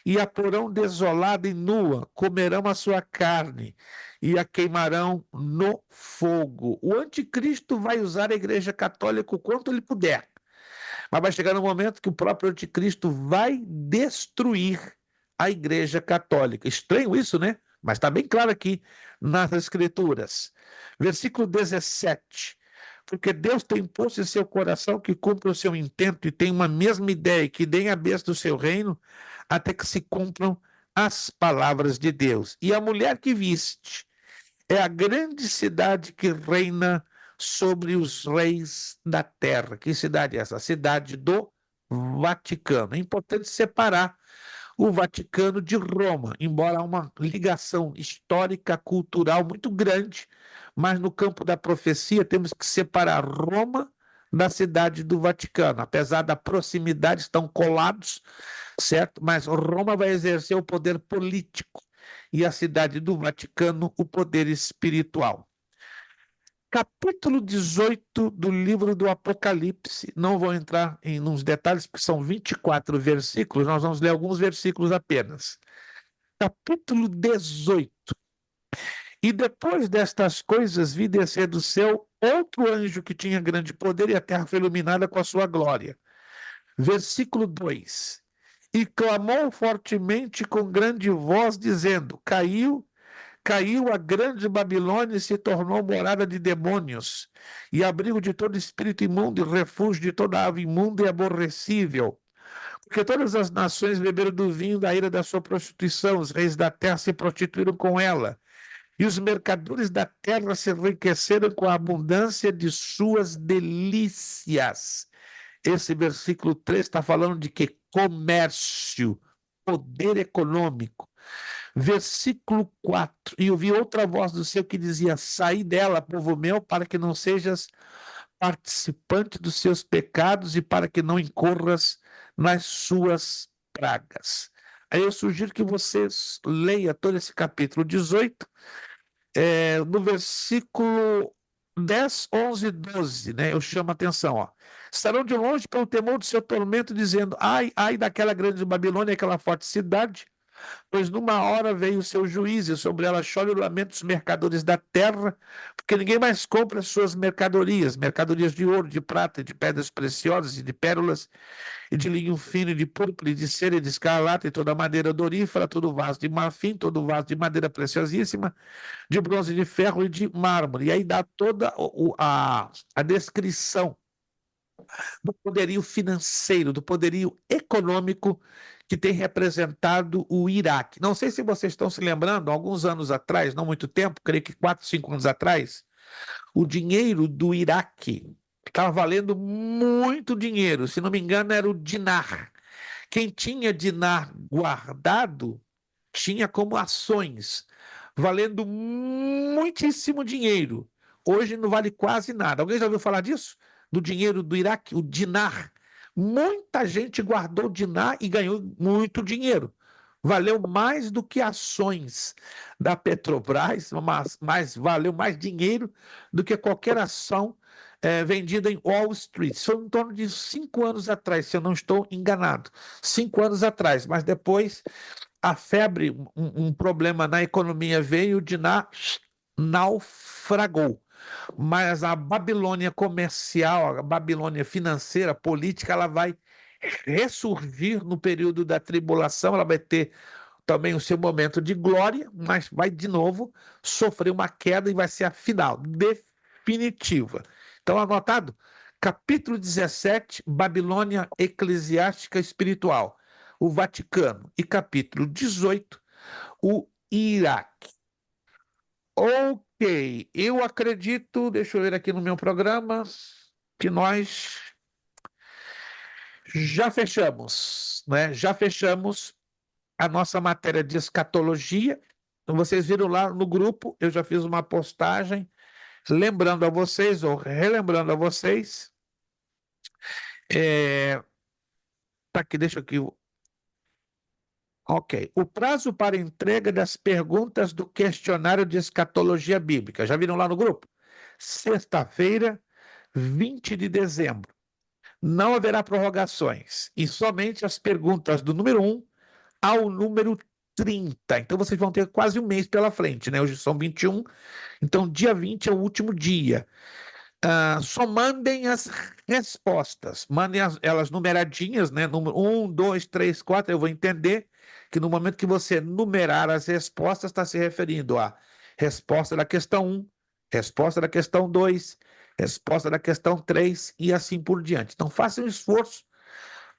e a porão desolada e nua, comerão a sua carne, e a queimarão no fogo. O anticristo vai usar a Igreja Católica o quanto ele puder. Mas vai chegar um momento que o próprio anticristo vai destruir a Igreja Católica. Estranho isso, né? Mas está bem claro aqui nas Escrituras. Versículo 17. Porque Deus tem posto em seu coração que cumpra o seu intento e tem uma mesma ideia, que deem a besta do seu reino, até que se cumpram as palavras de Deus. E a mulher que viste é a grande cidade que reina sobre os reis da terra. Que cidade é essa? A cidade do Vaticano. É importante separar o Vaticano de Roma, embora há uma ligação histórica, cultural muito grande, mas no campo da profecia temos que separar Roma da cidade do Vaticano. Apesar da proximidade, estão colados, certo? Mas Roma vai exercer o poder político e a cidade do Vaticano o poder espiritual. Capítulo 18 do livro do Apocalipse. Não vou entrar nos detalhes, porque são 24 versículos, nós vamos ler alguns versículos apenas. Capítulo 18. E depois destas coisas vi descer do céu outro anjo que tinha grande poder, e a terra foi iluminada com a sua glória. Versículo 2. E clamou fortemente com grande voz, dizendo: Caiu a grande Babilônia e se tornou morada de demônios, e abrigo de todo espírito imundo, e refúgio de toda ave imunda e aborrecível. Porque todas as nações beberam do vinho da ira da sua prostituição, os reis da terra se prostituíram com ela, e os mercadores da terra se enriqueceram com a abundância de suas delícias. Esse versículo 3 está falando de que? Comércio, poder econômico. Versículo 4. E ouvi outra voz do céu que dizia: saí dela, povo meu, para que não sejas participante dos seus pecados e para que não incorras nas suas pragas. Aí eu sugiro que você leia todo esse capítulo 18, no versículo 10, 11 e 12, né? Eu chamo a atenção, ó. Estarão de longe pelo temor do seu tormento, dizendo: ai, ai daquela grande Babilônia, aquela forte cidade, pois numa hora veio o seu juízo, e sobre ela chora e lamento os mercadores da terra, porque ninguém mais compra as suas mercadorias de ouro, de prata, de pedras preciosas e de pérolas, e de linho fino, e de púrpura, e de cera, e de escarlata, e toda madeira dorífera, todo vaso de marfim, todo vaso de madeira preciosíssima, de bronze, de ferro e de mármore. E aí dá toda a descrição do poderio financeiro, do poderio econômico que tem representado o Iraque. Não sei se vocês estão se lembrando, alguns anos atrás, não muito tempo, creio que 4, 5 anos atrás, o dinheiro do Iraque estava valendo muito dinheiro. Se não me engano, era o dinar. Quem tinha dinar guardado tinha como ações, valendo muitíssimo dinheiro. Hoje não vale quase nada. Alguém já ouviu falar disso? do dinheiro do Iraque, o dinar. Muita gente guardou o dinar e ganhou muito dinheiro. Valeu mais do que ações da Petrobras, mas valeu mais dinheiro do que qualquer ação vendida em Wall Street. Isso foi em torno de 5 anos atrás, se eu não estou enganado. 5 anos atrás, mas depois a febre, um problema na economia veio, o dinar naufragou. Mas a Babilônia comercial, a Babilônia financeira, política, ela vai ressurgir no período da tribulação, ela vai ter também o seu momento de glória, mas vai de novo sofrer uma queda e vai ser a final, definitiva. Então, anotado? Capítulo 17, Babilônia eclesiástica espiritual, o Vaticano. E capítulo 18, o Iraque. Ok, eu acredito, deixa eu ver aqui no meu programa, que nós já fechamos, né? Já fechamos a nossa matéria de escatologia. Vocês viram lá no grupo, eu já fiz uma postagem lembrando a vocês, ou relembrando a vocês. Tá aqui, deixa aqui. Ok. O prazo para entrega das perguntas do questionário de escatologia bíblica. Já viram lá no grupo? Sexta-feira, 20 de dezembro. Não haverá prorrogações. E somente as perguntas do número 1 ao número 30. Então vocês vão ter quase um mês pela frente, né? Hoje são 21, então dia 20 é o último dia. Só mandem as respostas, mandem elas numeradinhas, né? Número 1, 2, 3, 4. Eu vou entender que no momento que você numerar as respostas, está se referindo à resposta da questão 1, resposta da questão 2, resposta da questão 3 e assim por diante. Então façam um esforço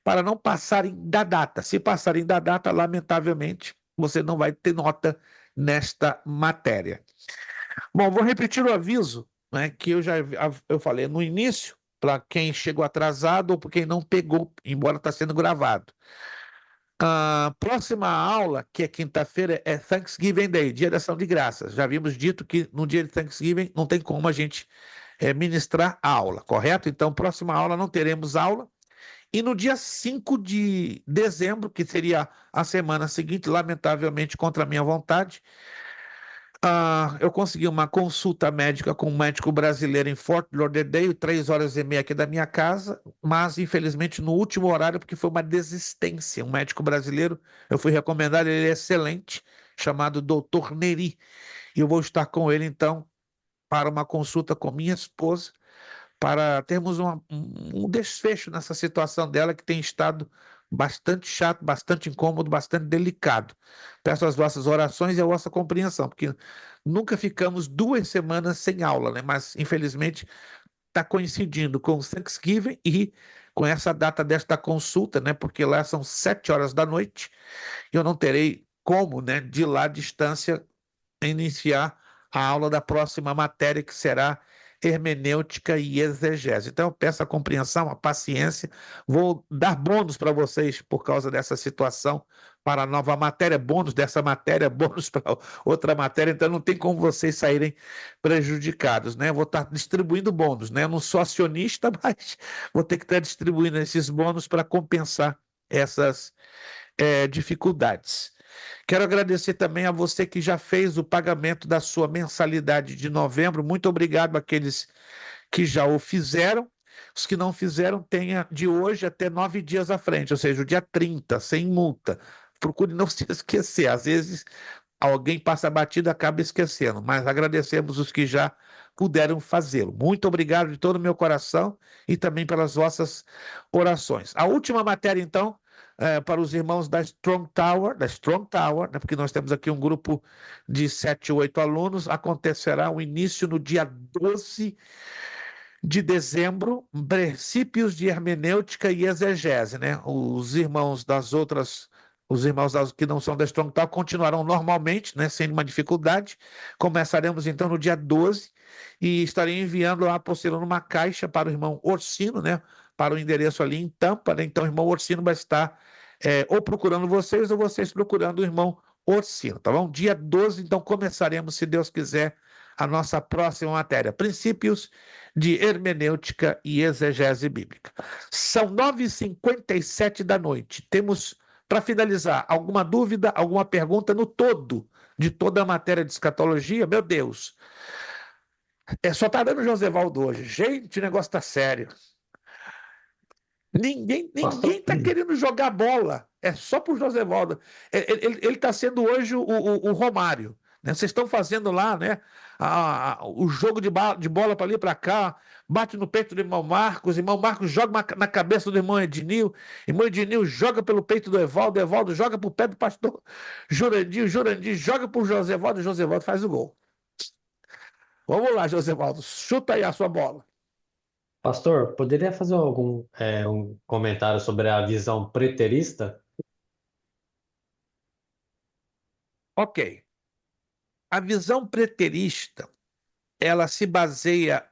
para não passarem da data. Se passarem da data, lamentavelmente, você não vai ter nota nesta matéria. Bom, vou repetir o aviso, né, que eu falei no início, para quem chegou atrasado ou para quem não pegou, embora está sendo gravado. A próxima aula, que é quinta-feira, é Thanksgiving Day, Dia da Ação de Graças. Já havíamos dito que no dia de Thanksgiving não tem como a gente ministrar a aula, correto? Então, próxima aula não teremos aula. E no dia 5 de dezembro, que seria a semana seguinte, lamentavelmente contra a minha vontade, eu consegui uma consulta médica com um médico brasileiro em Fort Lauderdale, 3 horas e meia aqui da minha casa, mas infelizmente no último horário, porque foi uma desistência. Um médico brasileiro, eu fui recomendado, ele é excelente, chamado Dr. Neri. E eu vou estar com ele então para uma consulta com minha esposa, para termos um desfecho nessa situação dela que tem estado bastante chato, bastante incômodo, bastante delicado. Peço as vossas orações e a vossa compreensão, porque nunca ficamos 2 semanas sem aula, né? Mas infelizmente está coincidindo com o Thanksgiving e com essa data desta consulta, né? Porque lá são 7 horas da noite e eu não terei como, né, de lá à distância, iniciar a aula da próxima matéria, que será hermenêutica e exegese. Então, eu peço a compreensão, a paciência. Vou dar bônus para vocês por causa dessa situação, para a nova matéria, bônus dessa matéria, bônus para outra matéria. Então, não tem como vocês saírem prejudicados, né? Eu vou estar distribuindo bônus, né? Eu não sou acionista, mas vou ter que estar distribuindo esses bônus para compensar essas dificuldades. Quero agradecer também a você que já fez o pagamento da sua mensalidade de novembro. Muito obrigado àqueles que já o fizeram. Os que não fizeram, tenha de hoje até 9 dias à frente, ou seja, o dia 30, sem multa. Procure não se esquecer. Às vezes alguém passa batido e acaba esquecendo, mas agradecemos os que já puderam fazê-lo. Muito obrigado de todo o meu coração e também pelas vossas orações. A última matéria, então, para os irmãos da Strong Tower, né, porque nós temos aqui um grupo de 7 ou 8 alunos, acontecerá o início no dia 12 de dezembro, princípios de hermenêutica e exegese, né? Os irmãos que não são da Strong Tower continuarão normalmente, né, sem nenhuma dificuldade. Começaremos então no dia 12 e estarei enviando a apostila numa caixa para o irmão Orsino, né, para o endereço ali em Tampa, né? Então o irmão Orsino vai estar ou procurando vocês ou vocês procurando o irmão Orsino, tá bom? Dia 12, então começaremos, se Deus quiser, a nossa próxima matéria, Princípios de Hermenêutica e Exegese Bíblica. São 9h57 da noite. Temos, para finalizar, alguma dúvida, alguma pergunta no todo de toda a matéria de escatologia? Meu Deus, só está dando Josevaldo hoje. Gente, o negócio está sério. Ninguém Pastor, está querendo jogar bola. É só por Josevaldo. Ele está sendo hoje o Romário. Né? Vocês estão fazendo lá, né? O jogo de bola para ali e para cá. Bate no peito do irmão Marcos joga na cabeça do irmão Ednil joga pelo peito do Evaldo joga para o pé do pastor Jurandir, o Jurandir joga para o Josevaldo, o Josevaldo faz o gol. Vamos lá, Josevaldo, chuta aí a sua bola. pastor, poderia fazer um comentário sobre a visão preterista? Ok. A visão preterista, ela se baseia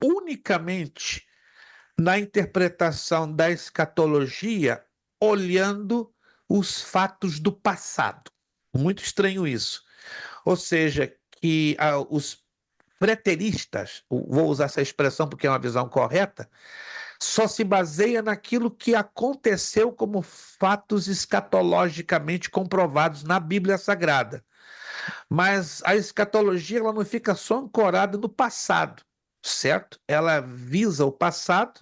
unicamente na interpretação da escatologia olhando os fatos do passado. Muito estranho isso. Ou seja, que os preteristas, vou usar essa expressão porque é uma visão correta, só se baseia naquilo que aconteceu como fatos escatologicamente comprovados na Bíblia Sagrada. Mas a escatologia ela não fica só ancorada no passado, certo? Ela visa o passado,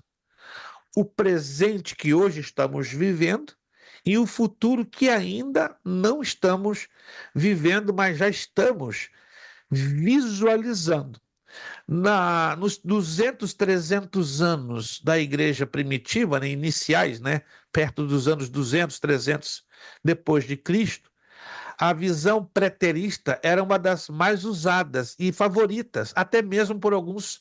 o presente que hoje estamos vivendo e o futuro que ainda não estamos vivendo, mas já estamos visualizando. Nos 200, 300 anos da igreja primitiva, né, iniciais, né, perto dos anos 200, 300 depois de Cristo, a visão preterista era uma das mais usadas e favoritas, até mesmo por alguns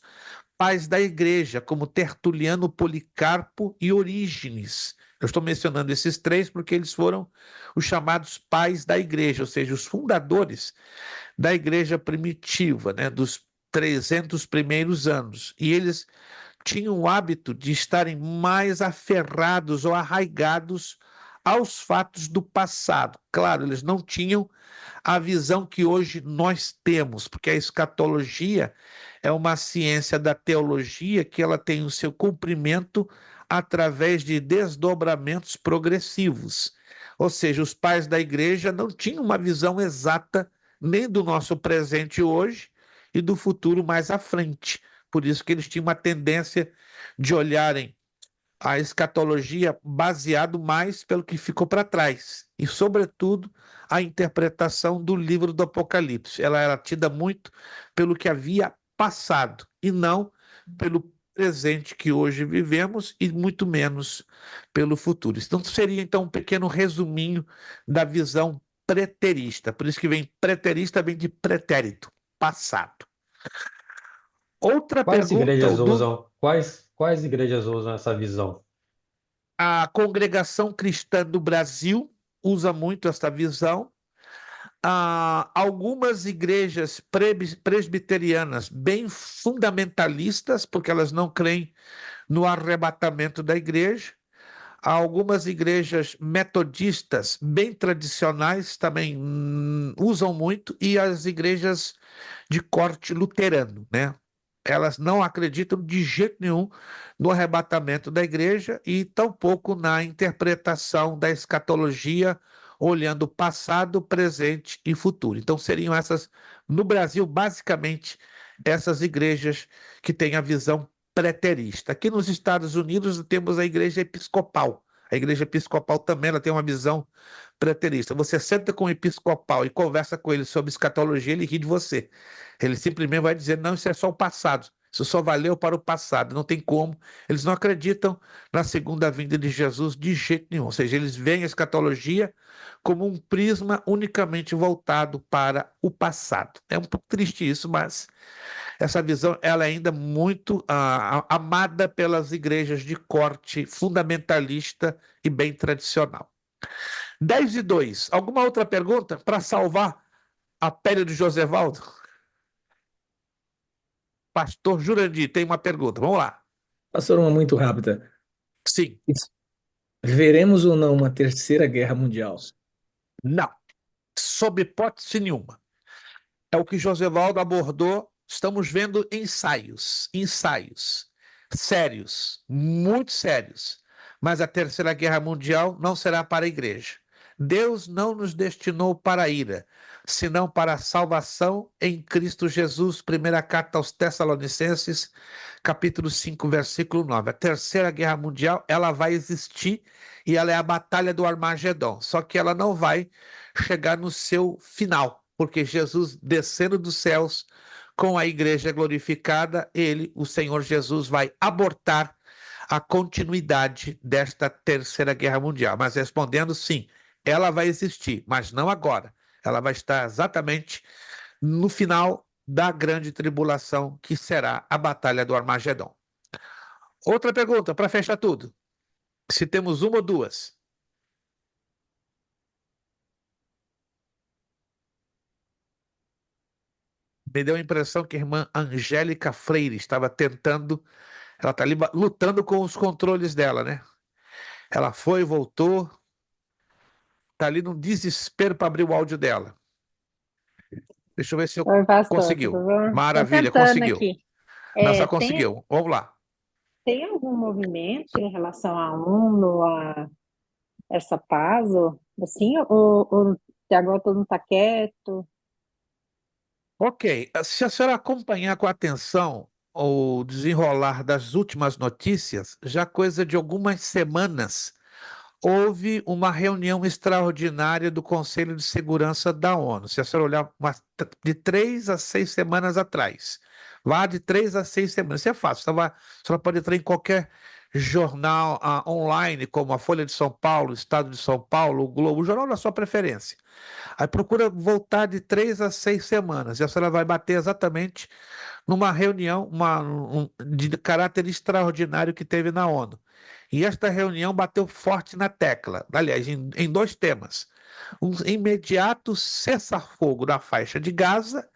pais da igreja, como Tertuliano, Policarpo e Orígenes. Eu estou mencionando esses três porque eles foram os chamados pais da igreja, ou seja, os fundadores da igreja primitiva, né, dos 300 primeiros anos. E eles tinham o hábito de estarem mais aferrados ou arraigados aos fatos do passado. Claro, eles não tinham a visão que hoje nós temos, porque a escatologia é uma ciência da teologia que ela tem o seu cumprimento através de desdobramentos progressivos. Ou seja, os pais da igreja não tinham uma visão exata nem do nosso presente hoje e do futuro mais à frente. Por isso que eles tinham uma tendência de olharem a escatologia baseado mais pelo que ficou para trás e, sobretudo, a interpretação do livro do Apocalipse. Ela era tida muito pelo que havia passado e não pelo presente que hoje vivemos e muito menos pelo futuro. Então seria então um pequeno resuminho da visão preterista. Por isso que vem preterista vem de pretérito, passado. Outra Quais pergunta, igrejas usam, quais igrejas usam essa visão? a congregação cristã do Brasil usa muito esta visão. Algumas igrejas presbiterianas bem fundamentalistas, porque elas não creem no arrebatamento da igreja. Algumas igrejas metodistas bem tradicionais também usam muito, e as igrejas de corte luterano, né? Elas não acreditam de jeito nenhum no arrebatamento da igreja e tampouco na interpretação da escatologia, olhando passado, presente e futuro. Então, seriam essas, no Brasil, basicamente, essas igrejas que têm a visão preterista. Aqui nos Estados Unidos temos a igreja episcopal. A igreja episcopal também ela tem uma visão preterista. Você senta com o episcopal e conversa com ele sobre escatologia, ele ri de você. Ele simplesmente vai dizer: não, isso é só o passado. Isso só valeu para o passado, não tem como. Eles não acreditam na segunda vinda de Jesus de jeito nenhum. Ou seja, eles veem a escatologia como um prisma unicamente voltado para o passado. É um pouco triste isso, mas essa visão ela é ainda muito amada pelas igrejas de corte fundamentalista e bem tradicional. 10:02. Alguma outra pergunta para salvar a pele do Josevaldo? Pastor Jurandir tem uma pergunta. Vamos lá. Pastor, uma muito rápida. Sim. Veremos ou não uma terceira guerra mundial? Não. Sob hipótese nenhuma. É o que Josevaldo abordou estamos vendo ensaios sérios, muito sérios. Mas a Terceira Guerra Mundial não será para a igreja. Deus não nos destinou para a ira, senão para a salvação em Cristo Jesus. Primeira carta aos Tessalonicenses, capítulo 5, versículo 9. A Terceira Guerra Mundial, ela vai existir e ela é a batalha do Armagedon. Só que ela não vai chegar no seu final, porque Jesus, descendo dos céus com a igreja glorificada, ele, o Senhor Jesus, vai abortar a continuidade desta Terceira Guerra Mundial. Mas respondendo, sim, ela vai existir, mas não agora. Ela vai estar exatamente no final da grande tribulação, que será a Batalha do Armagedon. Outra pergunta, para fechar tudo. Se temos uma ou duas? Me deu a impressão que a irmã Angélica Freire estava tentando, ela está ali lutando com os controles dela, né? Ela foi, voltou, está ali num desespero para abrir o áudio dela. Deixa eu ver se eu Oi, pastor, tudo conseguiu. bom? Tô Maravilha, tentando conseguiu. aqui. Não, só Tem, conseguiu. Vamos lá. tem algum movimento em relação à ONU, a essa paz, ou, assim, ou até agora todo mundo está quieto? Ok, se a senhora acompanhar com atenção o desenrolar das últimas notícias, já coisa de algumas semanas, houve uma reunião extraordinária do Conselho de Segurança da ONU. Se a senhora olhar de 3 a 6 semanas atrás, lá de 3 a 6 semanas, isso é fácil, a senhora pode entrar em qualquer jornal online, como a Folha de São Paulo, o Estado de São Paulo, o Globo, o jornal da sua preferência. Aí procura voltar de 3 a 6 semanas, e a senhora vai bater exatamente numa reunião de caráter extraordinário que teve na ONU. E esta reunião bateu forte na tecla, aliás, em dois temas. Um imediato cessar-fogo na faixa de Gaza,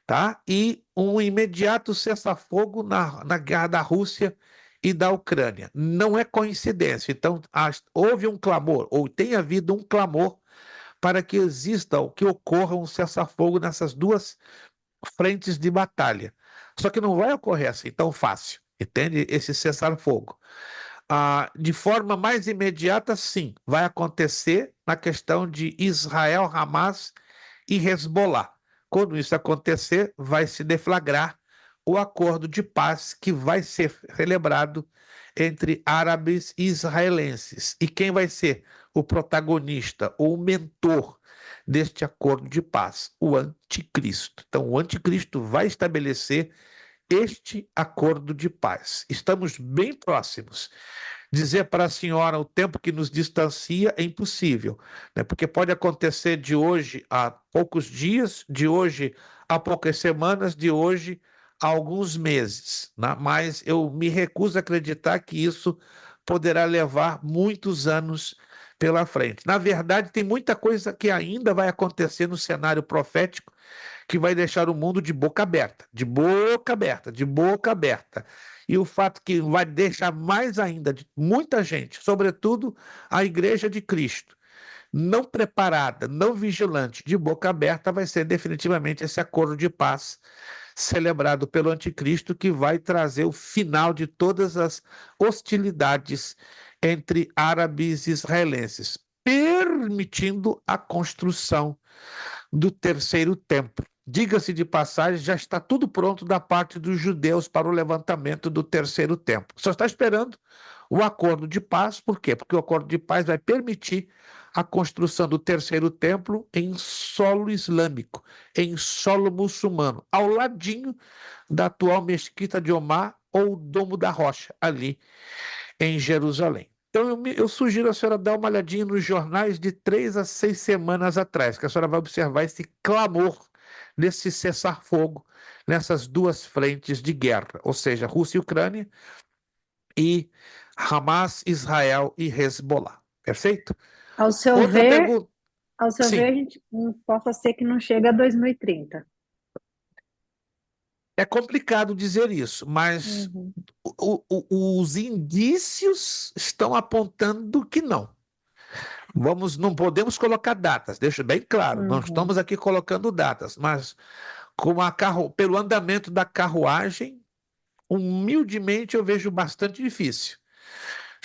tá? E um imediato cessar-fogo na guerra da Rússia e da Ucrânia. Não é coincidência. Então, houve um clamor, ou tem havido um clamor para que exista ou que ocorra um cessar-fogo nessas duas frentes de batalha. Só que não vai ocorrer assim tão fácil, entende? Esse cessar-fogo. De forma mais imediata, sim, vai acontecer na questão de Israel, Hamas e Hezbollah. Quando isso acontecer, vai se deflagrar o acordo de paz que vai ser celebrado entre árabes e israelenses. E quem vai ser o protagonista ou o mentor deste acordo de paz? O anticristo. Então, o anticristo vai estabelecer este acordo de paz. Estamos bem próximos. Dizer para a senhora o tempo que nos distancia é impossível, né? Porque pode acontecer de hoje a poucos dias, de hoje a poucas semanas, de hoje a alguns meses, né? Mas eu me recuso a acreditar que isso poderá levar muitos anos pela frente. Na verdade, tem muita coisa que ainda vai acontecer no cenário profético que vai deixar o mundo de boca aberta, de boca aberta, de boca aberta. E o fato que vai deixar mais ainda de muita gente, sobretudo a Igreja de Cristo, não preparada, não vigilante, de boca aberta, vai ser definitivamente esse acordo de paz celebrado pelo anticristo, que vai trazer o final de todas as hostilidades entre árabes e israelenses, permitindo a construção do terceiro templo. Diga-se de passagem, já está tudo pronto da parte dos judeus para o levantamento do terceiro templo. Só está esperando o acordo de paz. Por quê? Porque o acordo de paz vai permitir a construção do terceiro templo em solo islâmico, em solo muçulmano, ao ladinho da atual mesquita de Omar ou Domo da Rocha, ali em Jerusalém. Então, eu sugiro a senhora dar uma olhadinha nos jornais de 3 a 6 semanas atrás, que a senhora vai observar esse clamor desse cessar-fogo nessas duas frentes de guerra, ou seja, Rússia e Ucrânia, e Hamas, Israel e Hezbollah. Perfeito? Ao seu Outra ver, pergunta. a Sim, gente possa ser que não chega a 2030. é complicado dizer isso, mas Uhum, os indícios estão apontando que não. Não podemos colocar datas, deixo bem claro, não uhum. estamos aqui colocando datas, mas pelo andamento da carruagem, humildemente eu vejo bastante difícil.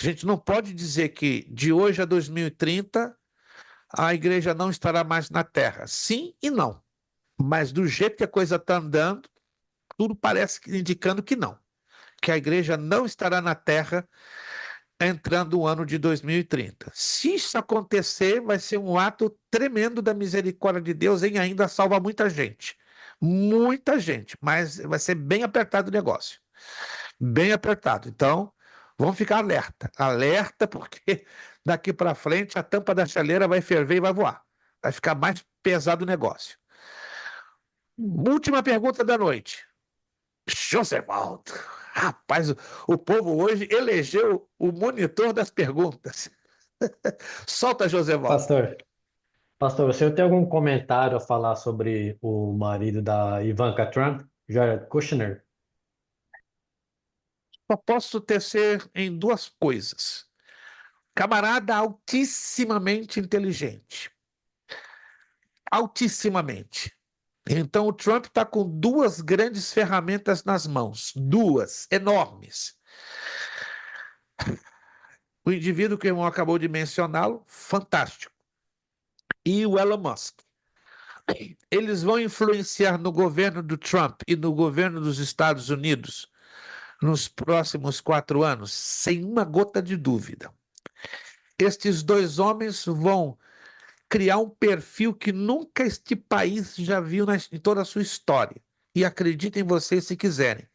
A gente não pode dizer que de hoje a 2030 a igreja não estará mais na terra. Sim e não. Mas do jeito que a coisa está andando, tudo parece indicando que não. Que a igreja não estará na terra entrando o ano de 2030. Se isso acontecer, vai ser um ato tremendo da misericórdia de Deus em ainda salvar muita gente. Muita gente, mas vai ser bem apertado o negócio. Bem apertado. Então, vamos ficar alerta. Alerta, porque daqui para frente a tampa da chaleira vai ferver e vai voar. Vai ficar mais pesado o negócio. Última pergunta da noite. Josevaldo. Rapaz, o povo hoje elegeu o monitor das perguntas. Solta, Josevaldo. Pastor, você tem algum comentário a falar sobre o marido da Ivanka Trump, Jared Kushner? Só posso tecer em duas coisas. Camarada altissimamente inteligente. Altissimamente. Então, o Trump está com duas grandes ferramentas nas mãos. Duas, enormes. O indivíduo que o irmão acabou de mencioná-lo, fantástico. E o Elon Musk. Eles vão influenciar no governo do Trump e no governo dos Estados Unidos nos próximos 4 anos, sem uma gota de dúvida. Estes dois homens vão criar um perfil que nunca este país já viu em toda a sua história. E acreditem vocês se quiserem.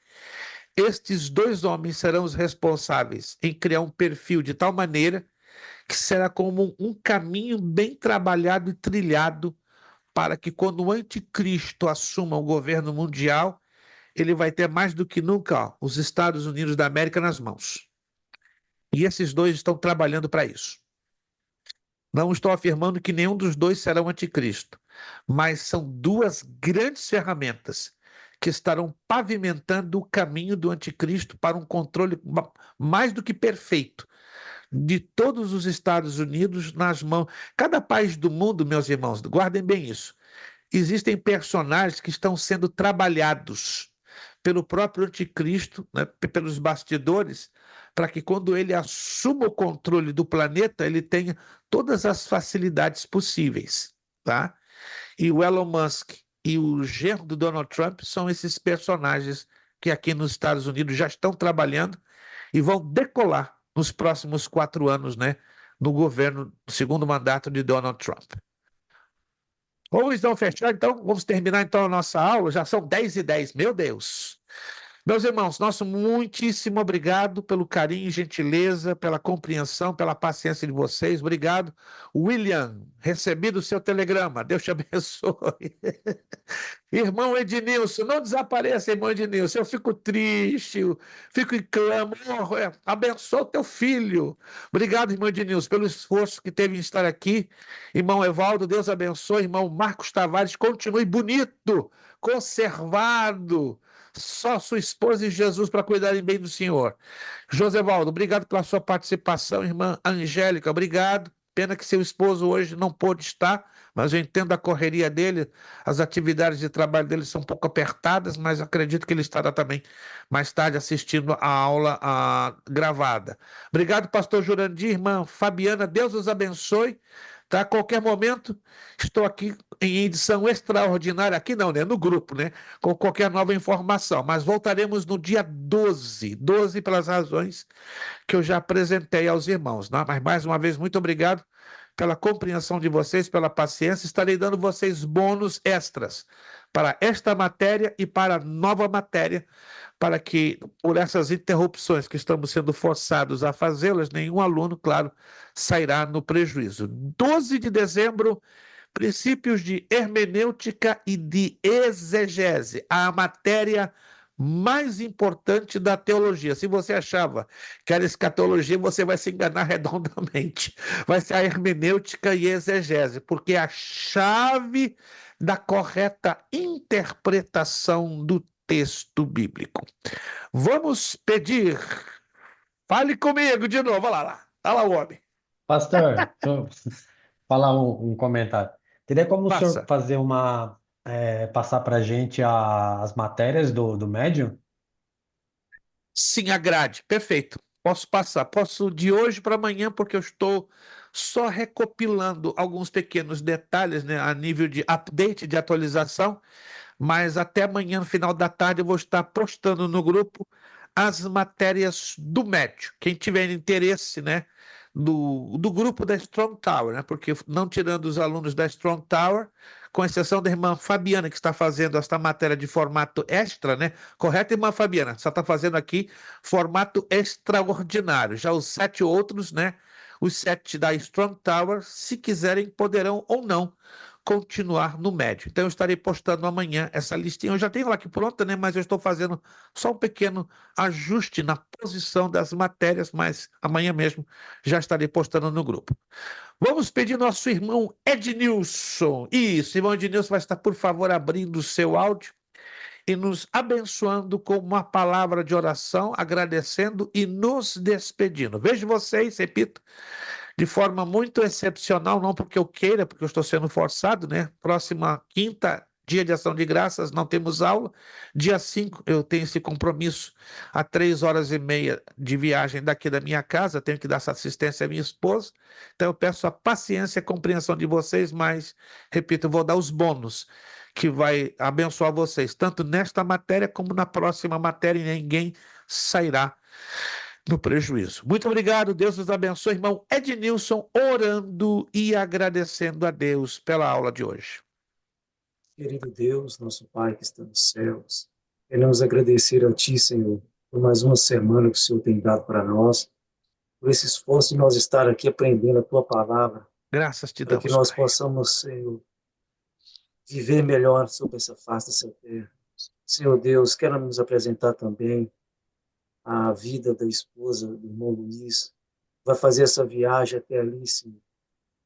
Estes dois homens serão os responsáveis em criar um perfil de tal maneira que será como um caminho bem trabalhado e trilhado para que quando o anticristo assuma o governo mundial, ele vai ter mais do que nunca os Estados Unidos da América nas mãos. E esses dois estão trabalhando para isso. Não estou afirmando que nenhum dos dois será o anticristo, mas são duas grandes ferramentas que estarão pavimentando o caminho do anticristo para um controle mais do que perfeito de todos os Estados Unidos nas mãos. Cada país do mundo, meus irmãos, guardem bem isso. Existem personagens que estão sendo trabalhados pelo próprio anticristo, né, pelos bastidores, para que quando ele assuma o controle do planeta, ele tenha todas as facilidades possíveis, tá? E o Elon Musk e o genro do Donald Trump são esses personagens que aqui nos Estados Unidos já estão trabalhando e vão decolar nos próximos 4 anos, né, no governo, no segundo mandato de Donald Trump. Vamos então fechar, então, vamos terminar então a nossa aula, já são 10h10, meu Deus. Meus irmãos, nosso muitíssimo obrigado pelo carinho, gentileza, pela compreensão, pela paciência de vocês. Obrigado. William, recebido o seu telegrama. Deus te abençoe. Irmão Ednilson, não desapareça, irmão Ednilson. Eu fico triste, eu fico em clamor. Abençoa o teu filho. Obrigado, irmão Ednilson, pelo esforço que teve em estar aqui. Irmão Evaldo, Deus abençoe. Irmão Marcos Tavares, continue bonito, conservado. Só sua esposa e Jesus para cuidarem bem do senhor. Josevaldo, obrigado pela sua participação. Irmã Angélica, obrigado. Pena que seu esposo hoje não pôde estar, mas eu entendo a correria dele, as atividades de trabalho dele são um pouco apertadas, mas acredito que ele estará também mais tarde assistindo a aula gravada. Obrigado, pastor Jurandir, irmã Fabiana, Deus os abençoe. Tá? A qualquer momento, estou aqui em edição extraordinária, aqui não, né? No grupo, né? Com qualquer nova informação, mas voltaremos no dia 12 pelas razões que eu já apresentei aos irmãos, né? Mas mais uma vez, muito obrigado pela compreensão de vocês, pela paciência, estarei dando vocês bônus extras para esta matéria e para a nova matéria, para que, por essas interrupções que estamos sendo forçados a fazê-las, nenhum aluno, claro, sairá no prejuízo. 12 de dezembro, princípios de hermenêutica e de exegese, a matéria mais importante da teologia. Se você achava que era escatologia, você vai se enganar redondamente. Vai ser a hermenêutica e exegese, porque é a chave da correta interpretação do texto bíblico. Vamos pedir. Fale comigo de novo. Olha lá. Olha lá o homem. Pastor, deixa eu falar um comentário. Teria como o senhor Passa. fazer uma passar para a gente as matérias do médium? Sim, a grade, perfeito. Posso passar, posso de hoje para amanhã, porque eu estou só recopilando alguns pequenos detalhes, né, a nível de update, de atualização, mas até amanhã, no final da tarde, eu vou estar postando no grupo as matérias do médio. Quem tiver interesse, né, do grupo da Strong Tower, né, porque não tirando os alunos da Strong Tower, com exceção da irmã Fabiana, que está fazendo esta matéria de formato extra, né? Correto, irmã Fabiana? Só está fazendo aqui formato extraordinário. Já os 7 outros, né? Os 7 da Strong Tower, se quiserem, poderão ou não continuar no médio. Então, eu estarei postando amanhã essa listinha. Eu já tenho ela aqui pronta, né? Mas eu estou fazendo só um pequeno ajuste na posição das matérias, mas amanhã mesmo já estarei postando no grupo. Vamos pedir nosso irmão Ednilson. Isso, irmão Ednilson vai estar, por favor, abrindo o seu áudio e nos abençoando com uma palavra de oração, agradecendo e nos despedindo. Vejo vocês, repito, de forma muito excepcional, não porque eu queira, porque eu estou sendo forçado, né? Próxima quinta, dia de ação de graças, não temos aula. Dia 5, eu tenho esse compromisso a 3 horas e meia de viagem daqui da minha casa, tenho que dar essa assistência à minha esposa. Então eu peço a paciência e a compreensão de vocês, mas, repito, eu vou dar os bônus que vai abençoar vocês, tanto nesta matéria como na próxima matéria, e ninguém sairá no prejuízo. Muito obrigado, Deus nos abençoe, irmão Ednilson, orando e agradecendo a Deus pela aula de hoje. Querido Deus, nosso Pai que está nos céus, queremos agradecer a Ti, Senhor, por mais uma semana que o Senhor tem dado para nós, por esse esforço de nós estar aqui aprendendo a Tua palavra, Graças te para que damos, nós Pai. possamos, Senhor, viver melhor sobre essa face dessa terra. Senhor Deus, quero nos apresentar também a vida da esposa do irmão Luiz, vai fazer essa viagem até ali, Senhor.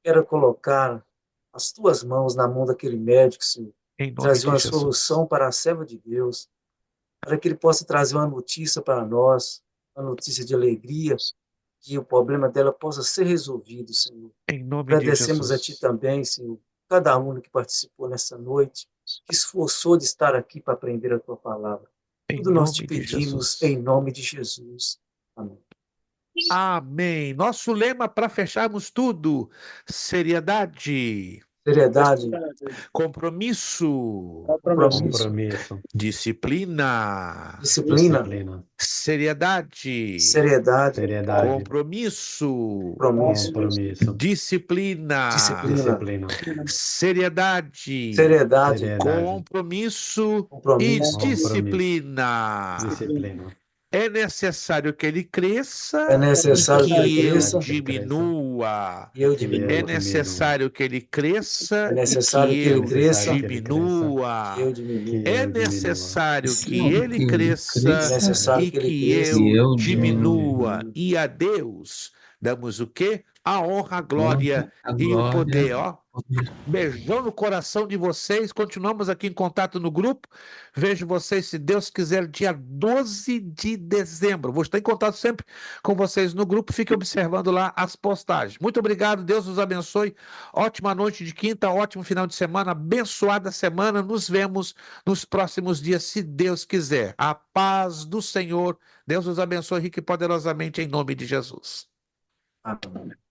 Quero colocar as Tuas mãos na mão daquele médico, Senhor, Em nome trazer de uma Jesus. solução para a serva de Deus, para que ele possa trazer uma notícia para nós, uma notícia de alegria, que o problema dela possa ser resolvido, Senhor. Em nome de Agradecemos a Ti Jesus. também, Senhor, cada aluno que participou nessa noite, que esforçou de estar aqui para aprender a Tua palavra. Em Tudo nós te nome de pedimos Jesus. em nome de Jesus. Amém. Amém. Nosso lema para fecharmos tudo: seriedade, Seriedade, compromisso, compromisso, Compromisso, disciplina, disciplina, disciplina, seriedade, seriedade, seriedade, compromisso, compromisso, compromisso, disciplina, disciplina, disciplina, seriedade, seriedade, seriedade, compromisso e compromisso. disciplina. disciplina. É necessário que ele cresça É e necessário que ele que eu cresça diminua. e eu Que diminua. É eu diminua. necessário que ele cresça É e necessário que que ele eu cresça, diminua. que eu diminua. É eu diminua. necessário que Sim, ele que ele cresça É necessário e que ele que cresça e eu eu diminua. diminua. E a Deus damos o quê? A honra, a glória a e o glória, poder, ó. Beijão no coração de vocês. Continuamos aqui em contato no grupo. Vejo vocês, se Deus quiser, dia 12 de dezembro. Vou estar em contato sempre com vocês no grupo. Fique observando lá as postagens. Muito obrigado. Deus nos abençoe. Ótima noite de quinta, ótimo final de semana, abençoada semana. Nos vemos nos próximos dias, se Deus quiser. A paz do Senhor. Deus nos abençoe rique e poderosamente em nome de Jesus. Amém.